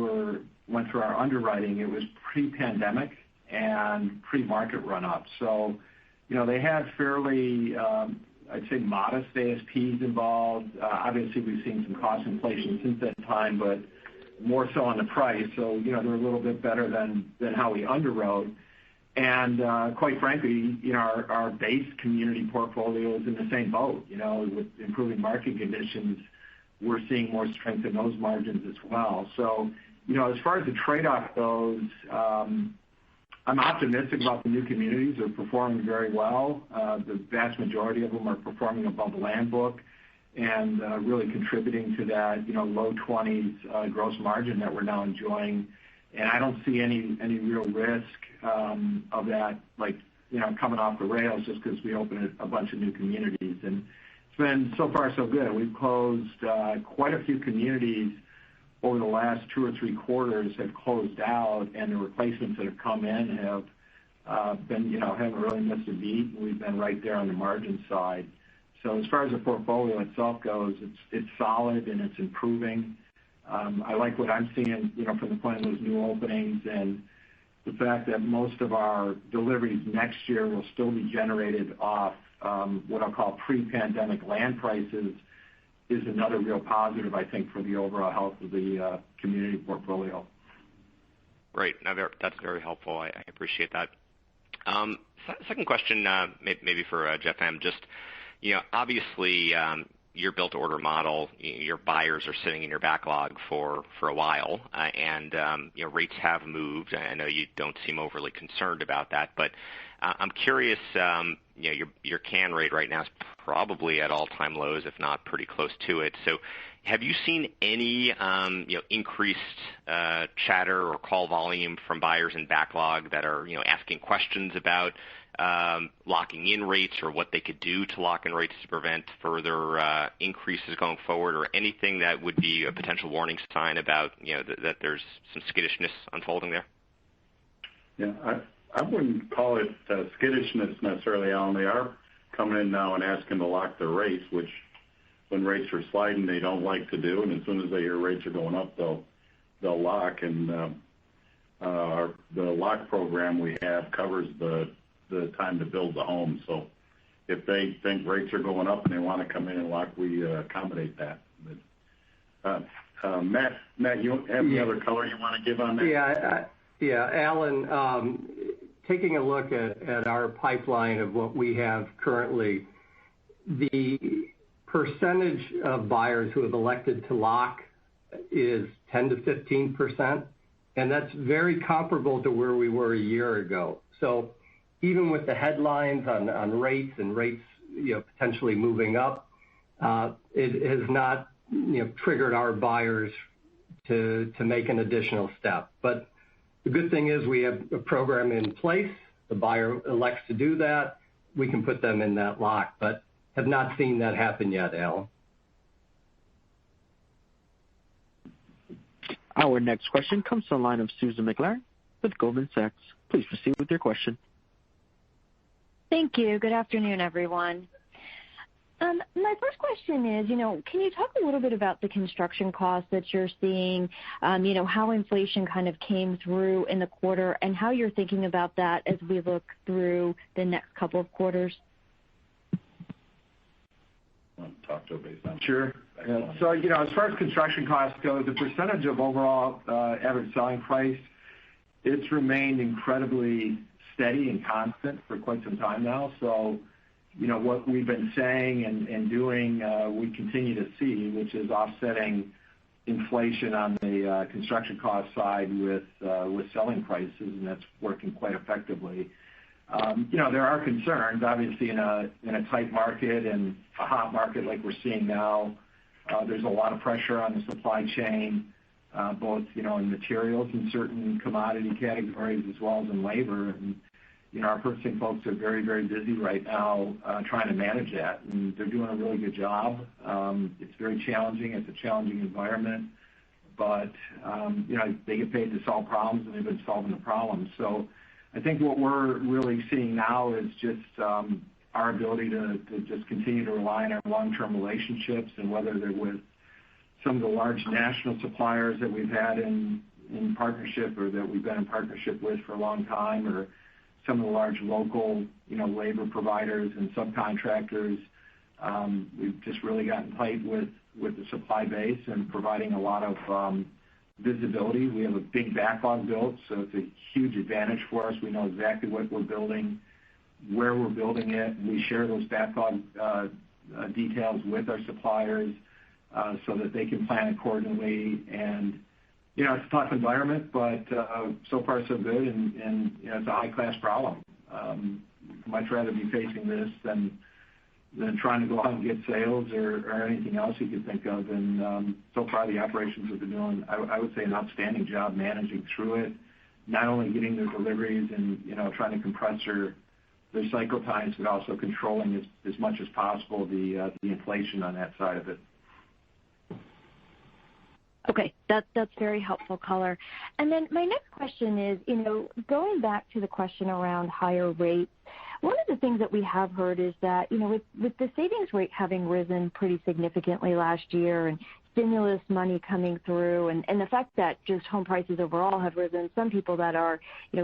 went through our underwriting, it was pre-pandemic and pre-market run-up. So, they had fairly, I'd say, modest ASPs involved. Obviously, we've seen some cost inflation since that time, but more so on the price. So, they're a little bit better than how we underwrote. And quite frankly, our base community portfolio is in the same boat. With improving market conditions, we're seeing more strength in those margins as well. So, as far as the trade-off goes, I'm optimistic about the new communities. They're performing very well. The vast majority of them are performing above the land book and really contributing to that, low 20s gross margin that we're now enjoying. And I don't see any real risk of that, coming off the rails just because we opened a bunch of new communities. And it's been so far so good. We've closed quite a few communities over the last 2 or 3 quarters have closed out, and the replacements that have come in have been, haven't really missed a beat. We've been right there on the margin side. So as far as the portfolio itself goes, it's solid and it's improving. I like what I'm seeing, from the point of those new openings, and the fact that most of our deliveries next year will still be generated off what I'll call pre-pandemic land prices is another real positive, I think, for the overall health of the community portfolio. Right. No, that's very helpful. I appreciate that. Second question, maybe for Jeff M. Just, obviously, your built-to-order model, your buyers are sitting in your backlog for a while, and rates have moved. I know you don't seem overly concerned about that, but I'm curious. Your can rate right now is probably at all-time lows, if not pretty close to it. So, have you seen any increased chatter or call volume from buyers in backlog that are asking questions about locking in rates or what they could do to lock in rates to prevent further increases going forward, or anything that would be a potential warning sign about that there's some skittishness unfolding there? Yeah, I wouldn't call it skittishness necessarily, Alan. They are coming in now and asking to lock their rates, which when rates are sliding, they don't like to do. And as soon as they hear rates are going up, they'll lock. And the lock program we have covers the time to build the home. So if they think rates are going up and they want to come in and lock, we accommodate that. But, Matt, you have any other color you want to give on that? Yeah, Alan, taking a look at our pipeline of what we have currently, the percentage of buyers who have elected to lock is 10 to 15%. and that's very comparable to where we were a year ago. So even with the headlines on rates and rates potentially moving up, it has not triggered our buyers to make an additional step. But the good thing is we have a program in place. The buyer elects to do that. We can put them in that lock, but have not seen that happen yet, Alan. Our next question comes from the line of Susan Maklari with Goldman Sachs. Please proceed with your question. Thank you. Good afternoon, everyone. My first question is, can you talk a little bit about the construction costs that you're seeing, how inflation kind of came through in the quarter and how you're thinking about that as we look through the next couple of quarters? Want to talk to based on Sure. So, as far as construction costs go, the percentage of overall average selling price, it's remained incredibly steady and constant for quite some time now. So, what we've been saying and doing, we continue to see, which is offsetting inflation on the construction cost side with selling prices, and that's working quite effectively. There are concerns, obviously, in a tight market and a hot market like we're seeing now. There's a lot of pressure on the supply chain, both in materials in certain commodity categories as well as in labor. And our purchasing folks are very, very busy right now trying to manage that, and they're doing a really good job. It's very challenging. It's a challenging environment, but they get paid to solve problems, and they've been solving the problems. So I think what we're really seeing now is just our ability to just continue to rely on our long-term relationships, and whether they're with some of the large national suppliers that we've had in partnership or that we've been in partnership with for a long time, or some of the large local, labor providers and subcontractors. We've just really gotten tight with the supply base and providing a lot of visibility. We have a big backlog built, so it's a huge advantage for us. We know exactly what we're building, where we're building it, and we share those backlog details with our suppliers so that they can plan accordingly. And it's a tough environment, but so far so good, and it's a high-class problem. I'd much rather be facing this than trying to go out and get sales or anything else you could think of. And so far the operations have been doing, I would say, an outstanding job managing through it, not only getting their deliveries and trying to compress their cycle times, but also controlling as much as possible the inflation on that side of it. Okay, that's very helpful color. And then my next question is, going back to the question around higher rates, one of the things that we have heard is that, with the savings rate having risen pretty significantly last year and stimulus money coming through, and the fact that just home prices overall have risen, some people that are,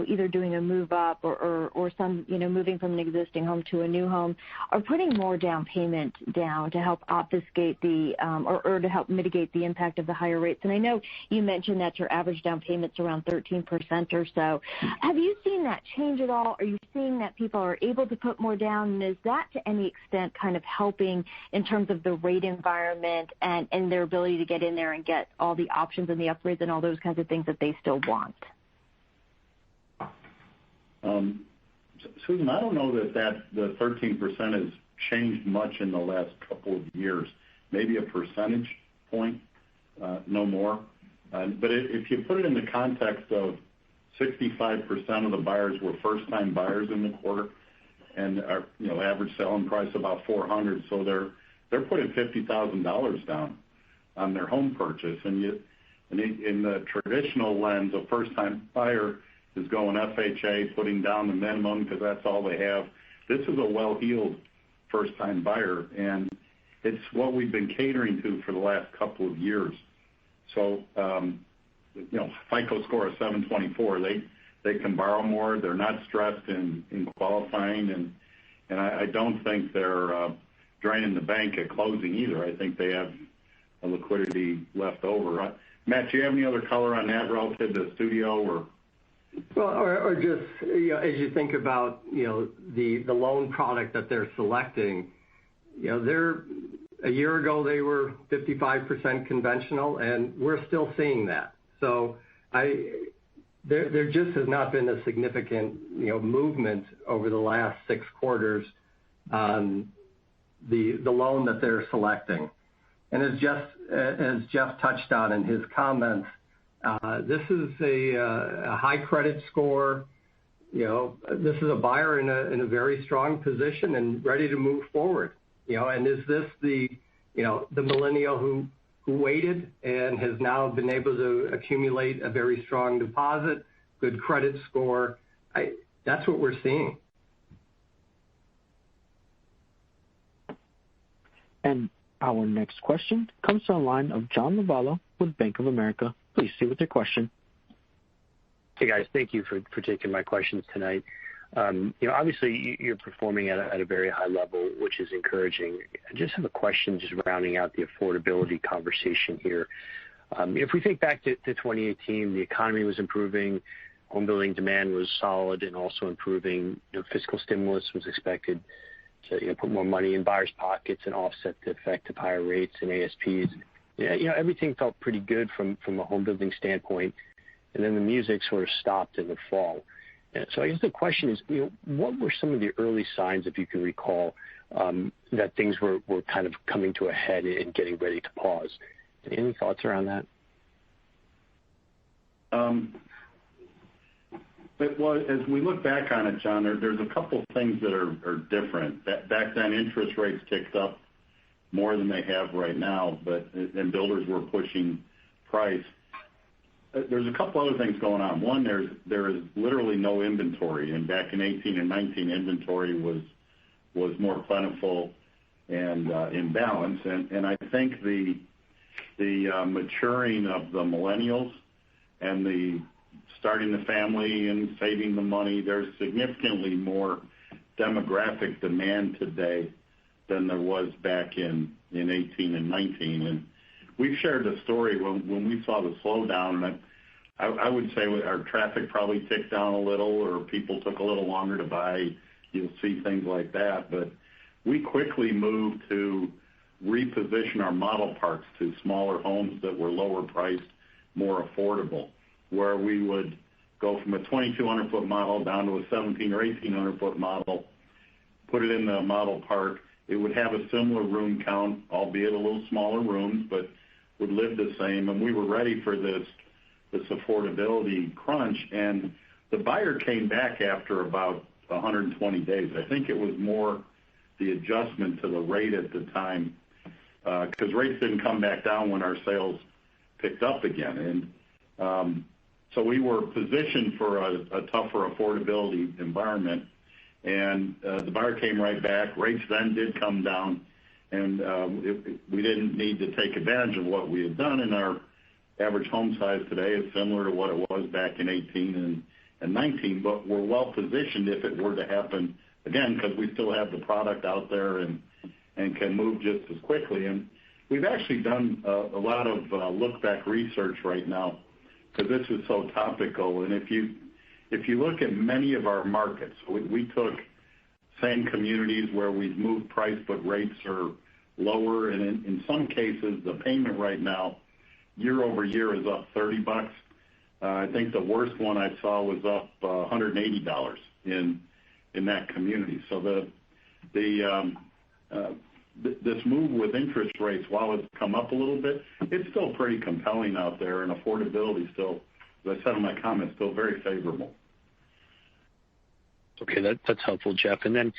either doing a move up or some, moving from an existing home to a new home are putting more down payment down to help obfuscate or to help mitigate the impact of the higher rates. And I know you mentioned that your average down payment's around 13% or so. Have you seen that change at all? Are you seeing that people are able to put more down? And is that to any extent kind of helping in terms of the rate environment and their ability to get in there and get all the options and the upgrades and all those kinds of things that they still want? Susan, I don't know that the 13% has changed much in the last couple of years. Maybe a percentage point, no more. But if you put it in the context of 65% of the buyers were first-time buyers in the quarter, and our average selling price about $400, so they're putting $50,000 down on their home purchase. And in the traditional lens, a first-time buyer is going FHA, putting down the minimum because that's all they have. This is a well-heeled first-time buyer, and it's what we've been catering to for the last couple of years. So, FICO score of 724, they can borrow more. They're not stressed in qualifying, and I don't think they're draining the bank at closing either. I think they have a liquidity left over. Matt, do you have any other color on that relative to the studio or? Well, or just as you think about the loan product that they're selecting, a year ago they were 55% conventional, and we're still seeing that. So there just has not been a significant movement over the last 6 quarters on the loan that they're selecting. And as Jeff touched on in his comments, this is a high credit score. This is a buyer in a very strong position and ready to move forward. And is this the millennial who waited and has now been able to accumulate a very strong deposit, good credit score? That's what we're seeing. And our next question comes from the line of John Lovallo with Bank of America. Please proceed with your question. Hey guys, thank you for taking my questions tonight. Obviously you're performing at a very high level, which is encouraging. I just have a question, just rounding out the affordability conversation here. If we think back to 2018, the economy was improving, home building demand was solid and also improving. Fiscal stimulus was expected to put more money in buyers' pockets and offset the effect of higher rates and ASPs. Everything felt pretty good from a home building standpoint, and then the music sort of stopped in the fall. So I guess the question is, what were some of the early signs, if you can recall, that things were kind of coming to a head and getting ready to pause? Any thoughts around that? Well, as we look back on it, John, there's a couple things that are different. Back then, interest rates ticked up more than they have right now, and builders were pushing price. There's a couple other things going on. One, there is literally no inventory, and back in 18 and 19, inventory was more plentiful and in balance. And I think the maturing of the millennials and the starting the family and saving the money, there's significantly more demographic demand today than there was back in 18 and 19. And we've shared the story when we saw the slowdown, and I would say our traffic probably ticked down a little, or people took a little longer to buy. You'll see things like that. But we quickly moved to reposition our model parks to smaller homes that were lower priced, more affordable, where we would go from a 2,200-foot model down to a 1,700 or 1,800-foot model, put it in the model park. It would have a similar room count, albeit a little smaller rooms, but would live the same. And we were ready for this affordability crunch. And the buyer came back after about 120 days. I think it was more the adjustment to the rate at the time, because rates didn't come back down when our sales picked up again. And so we were positioned for a tougher affordability environment. And the buyer came right back. Rates then did come down, and we didn't need to take advantage of what we had done. And our average home size today is similar to what it was back in 18 and 19, but we're well positioned if it were to happen again, because we still have the product out there and can move just as quickly. And we've actually done a lot of look-back research right now, because this is so topical. And if you look at many of our markets, we took same communities where we've moved price, but rates are lower. And in some cases, the payment right now, year over year, is up $30. I think the worst one I saw was up $180 in that community. So this move with interest rates, while it's come up a little bit, it's still pretty compelling out there, and affordability still, as I said in my comments, still very favorable. Okay, that's helpful, Jeff. And then,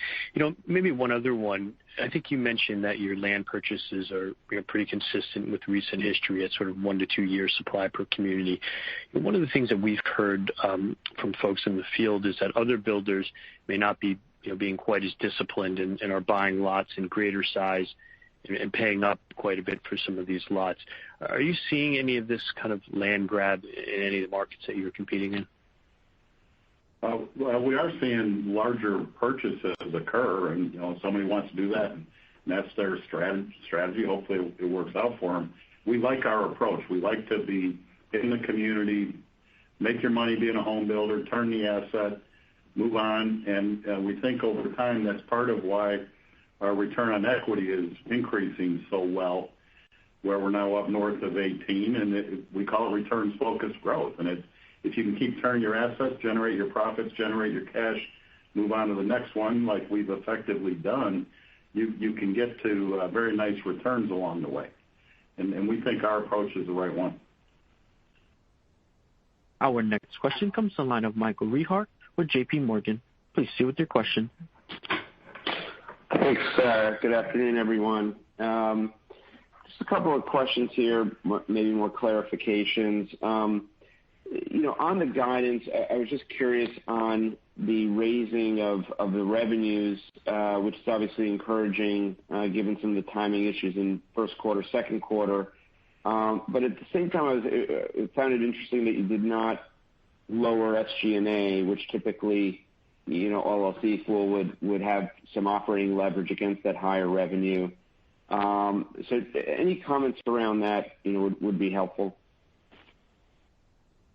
maybe one other one. I think you mentioned that your land purchases are pretty consistent with recent history at sort of 1 to 2 years supply per community. One of the things that we've heard from folks in the field is that other builders may not be being quite as disciplined and are buying lots in greater size and paying up quite a bit for some of these lots. Are you seeing any of this kind of land grab in any of the markets that you're competing in? Well, we are seeing larger purchases occur, and somebody wants to do that, and that's their strategy. Hopefully it works out for them. We like our approach. We like to be in the community, make your money being a home builder, turn the asset, move on, and we think over time that's part of why our return on equity is increasing so well, where we're now up north of 18, and we call it returns-focused growth, and if you can keep turning your assets, generate your profits, generate your cash, move on to the next one like we've effectively done, you can get to very nice returns along the way. And we think our approach is the right one. Our next question comes to the line of Michael Rehaut with J.P. Morgan. Please proceed with your question. Thanks. Good afternoon, everyone. Just a couple of questions here, maybe more clarifications. On the guidance, I was just curious on the raising of the revenues, which is obviously encouraging given some of the timing issues in first quarter, second quarter. But at the same time, it sounded interesting that you did not lower SG&A, which typically, all else equal, would have some operating leverage against that higher revenue. So any comments around that, would be helpful.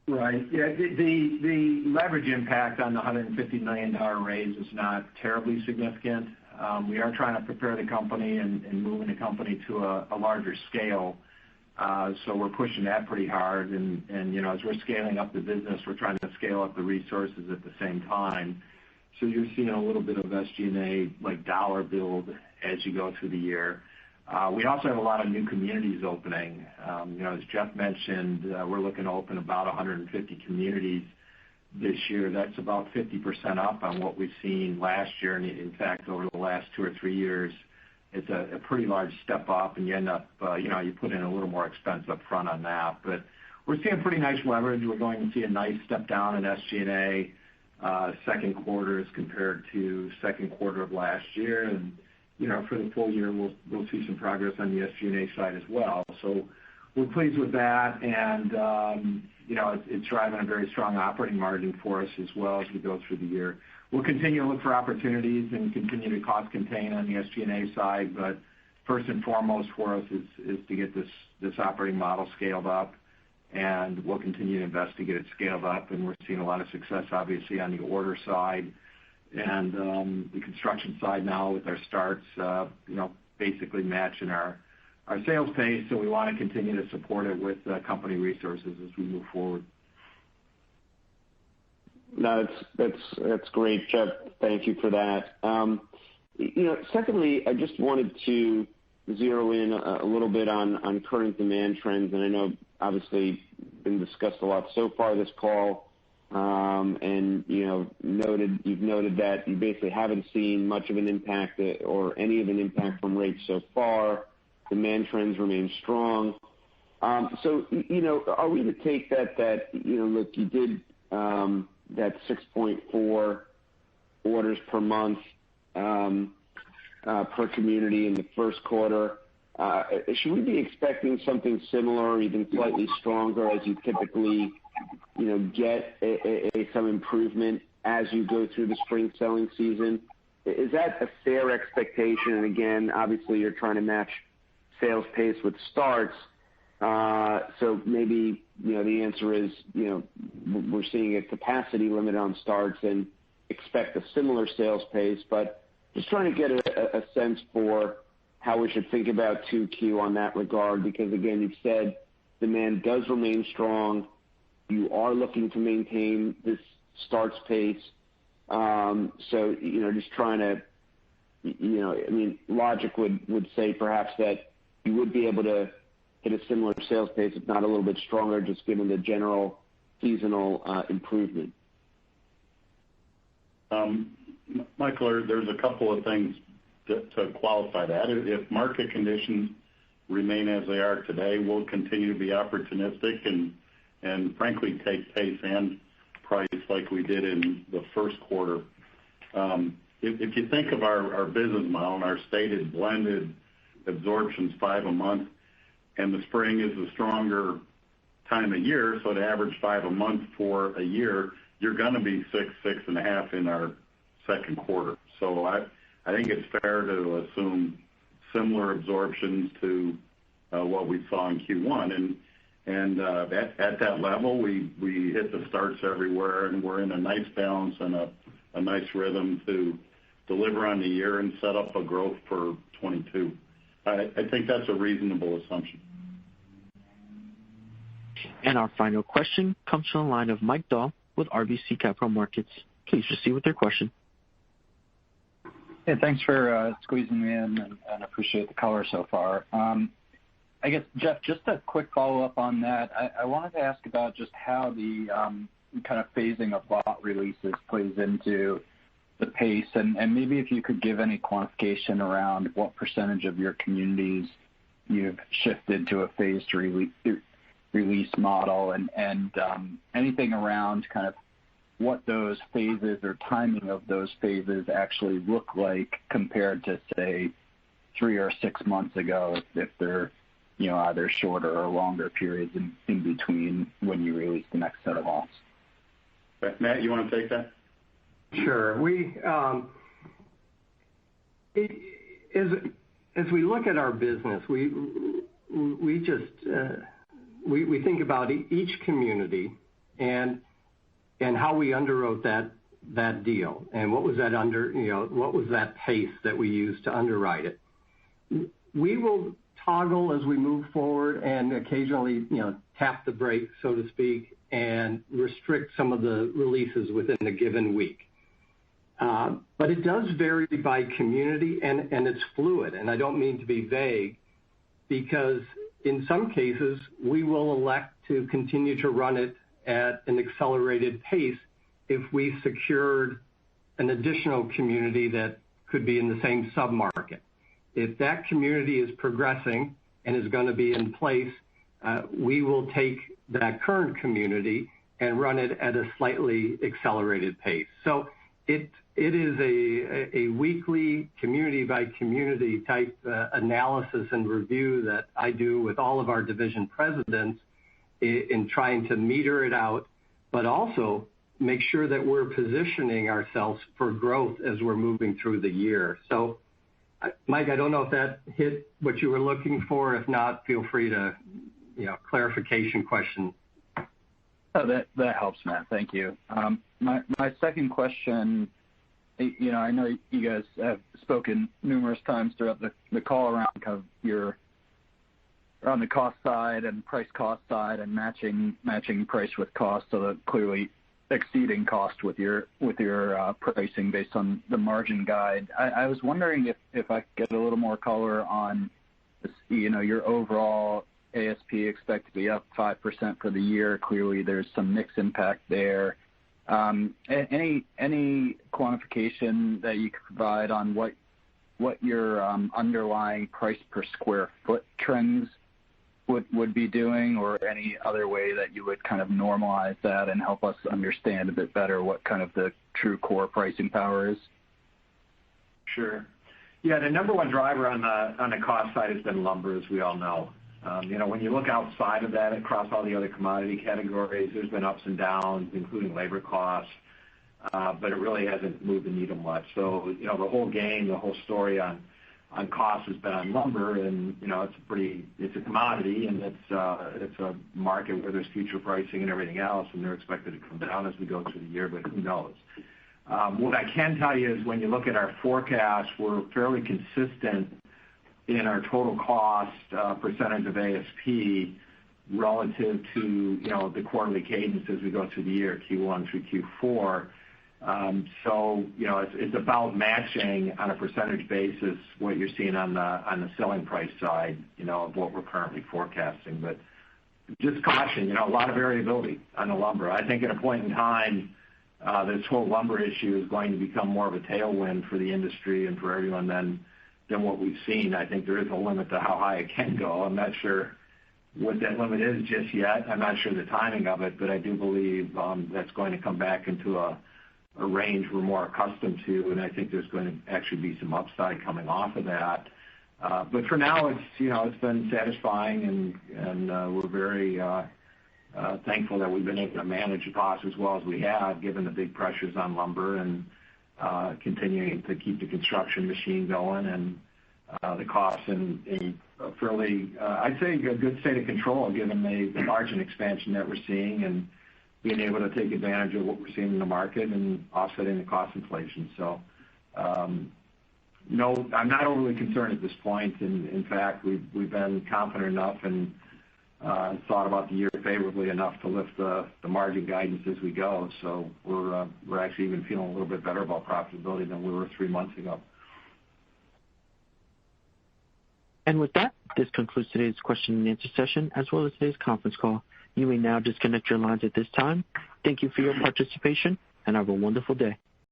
Right. Yeah. The leverage impact on the $150 million raise is not terribly significant. We are trying to prepare the company and moving the company to a larger scale. So we're pushing that pretty hard. And as we're scaling up the business, we're trying to scale up the resources at the same time. So you're seeing a little bit of SG&A like dollar build as you go through the year. We also have a lot of new communities opening. As Jeff mentioned, we're looking to open about 150 communities this year. That's about 50% up on what we've seen last year. And in fact, over the last 2 or 3 years, it's a pretty large step up, and you end up, you put in a little more expense up front on that. But we're seeing pretty nice leverage. We're going to see a nice step down in SG&A second quarter as compared to second quarter of last year. And for the full year, we'll see some progress on the SG&A side as well. So we're pleased with that, and it's driving a very strong operating margin for us as well as we go through the year. We'll continue to look for opportunities and continue to cost contain on the SG&A side, but first and foremost for us is to get this operating model scaled up, and we'll continue to invest to get it scaled up. And we're seeing a lot of success, obviously, on the order side and the construction side now with our starts, basically matching our sales pace. So we want to continue to support it with company resources as we move forward. No, that's great, Jeff. Thank you for that. Secondly, I just wanted to zero in a little bit on current demand trends, and I know obviously been discussed a lot so far this call. And you've noted that you basically haven't seen much of an impact or any of an impact from rates so far. Demand trends remain strong. So are we to take that look, you did that 6.4 orders per month per community in the first quarter. Should we be expecting something similar or even slightly stronger as you typically get some improvement as you go through the spring selling season? Is that a fair expectation? And again, obviously you're trying to match sales pace with starts. So maybe, the answer is, we're seeing a capacity limit on starts and expect a similar sales pace, but just trying to get a sense for how we should think about 2Q on that regard, because again, you've said demand does remain strong. You are looking to maintain this starts pace. So, just trying to, logic would say perhaps that you would be able to hit a similar sales pace, if not a little bit stronger, just given the general seasonal improvement. Michael, there's a couple of things to qualify that. If market conditions remain as they are today, we'll continue to be opportunistic and frankly take pace and price like we did in the first quarter. If you think of our business model and our stated blended absorptions 5 a month, and the spring is the stronger time of year, so to average 5 a month for a year, you're going to be 6.5 in our second quarter. So I think it's fair to assume similar absorptions to what we saw in Q1. And at that level, we hit the starts everywhere, and we're in a nice balance and a nice rhythm to deliver on the year and set up a growth for 22. I think that's a reasonable assumption. Our final question comes from the line of Mike Dahl with RBC Capital Markets. Please proceed with your question. Hey, thanks for squeezing me in, and appreciate the color so far. I guess, Jeff, just a quick follow-up on that. I wanted to ask about just how the kind of phasing of lot releases plays into the pace, and maybe if you could give any quantification around what percentage of your communities you've shifted to a phased release model, and anything around kind of what those phases or timing of those phases actually look like compared to, say, 3 or 6 months ago, if they're either shorter or longer periods in between when you release the next set of lots. Matt, you want to take that? Sure. As we look at our business, we think about each community and how we underwrote that deal and what was that pace that we used to underwrite it. We will toggle as we move forward and occasionally tap the brake, so to speak, and restrict some of the releases within a given week. But it does vary by community, and it's fluid, and I don't mean to be vague, because in some cases we will elect to continue to run it at an accelerated pace if we secured an additional community that could be in the same submarket. If that community is progressing and is going to be in place, we will take that current community and run it at a slightly accelerated pace. So it is a weekly community by community type analysis and review that I do with all of our division presidents in trying to meter it out, but also make sure that we're positioning ourselves for growth as we're moving through the year. So, Mike, I don't know if that hit what you were looking for. If not, feel free to, clarification question. Oh, that helps, Matt. Thank you. My second question, I know you guys have spoken numerous times throughout the call around kind of on the cost side and price cost side and matching price with cost, so that clearly exceeding cost with your pricing based on the margin guide. I was wondering if I could get a little more color on this, your overall ASP expected to be up 5% for the year. Clearly there's some mix impact there. Any quantification that you could provide on what your underlying price per square foot trends would be doing, or any other way that you would kind of normalize that and help us understand a bit better what kind of the true core pricing power is? Sure. Yeah, the number one driver on the cost side has been lumber, as we all know. When you look outside of that across all the other commodity categories, there's been ups and downs, including labor costs, but it really hasn't moved the needle much. So, the whole game, the whole story on cost has been on lumber, and it's a commodity, and it's a market where there's future pricing and everything else, and they're expected to come down as we go through the year, but who knows? What I can tell you is when you look at our forecast, we're fairly consistent in our total cost percentage of ASP relative to the quarterly cadence as we go through the year, Q1 through Q4. So it's about matching on a percentage basis what you're seeing on the selling price side, of what we're currently forecasting. But just caution, a lot of variability on the lumber. I think at a point in time, this whole lumber issue is going to become more of a tailwind for the industry and for everyone than what we've seen. I think there is a limit to how high it can go. I'm not sure what that limit is just yet. I'm not sure the timing of it, but I do believe that's going to come back into a range we're more accustomed to, and I think there's going to actually be some upside coming off of that. But for now, it's been satisfying, and we're very thankful that we've been able to manage the costs as well as we have, given the big pressures on lumber and continuing to keep the construction machine going and the costs in a fairly, I'd say, a good state of control given the margin expansion that we're seeing and being able to take advantage of what we're seeing in the market and offsetting the cost inflation. So, no, I'm not overly concerned at this point. And in fact, we've been confident enough in and thought about the year favorably enough to lift the margin guidance as we go. So we're actually even feeling a little bit better about profitability than we were 3 months ago. And with that, this concludes today's question and answer session, as well as today's conference call. You may now disconnect your lines at this time. Thank you for your participation, and have a wonderful day.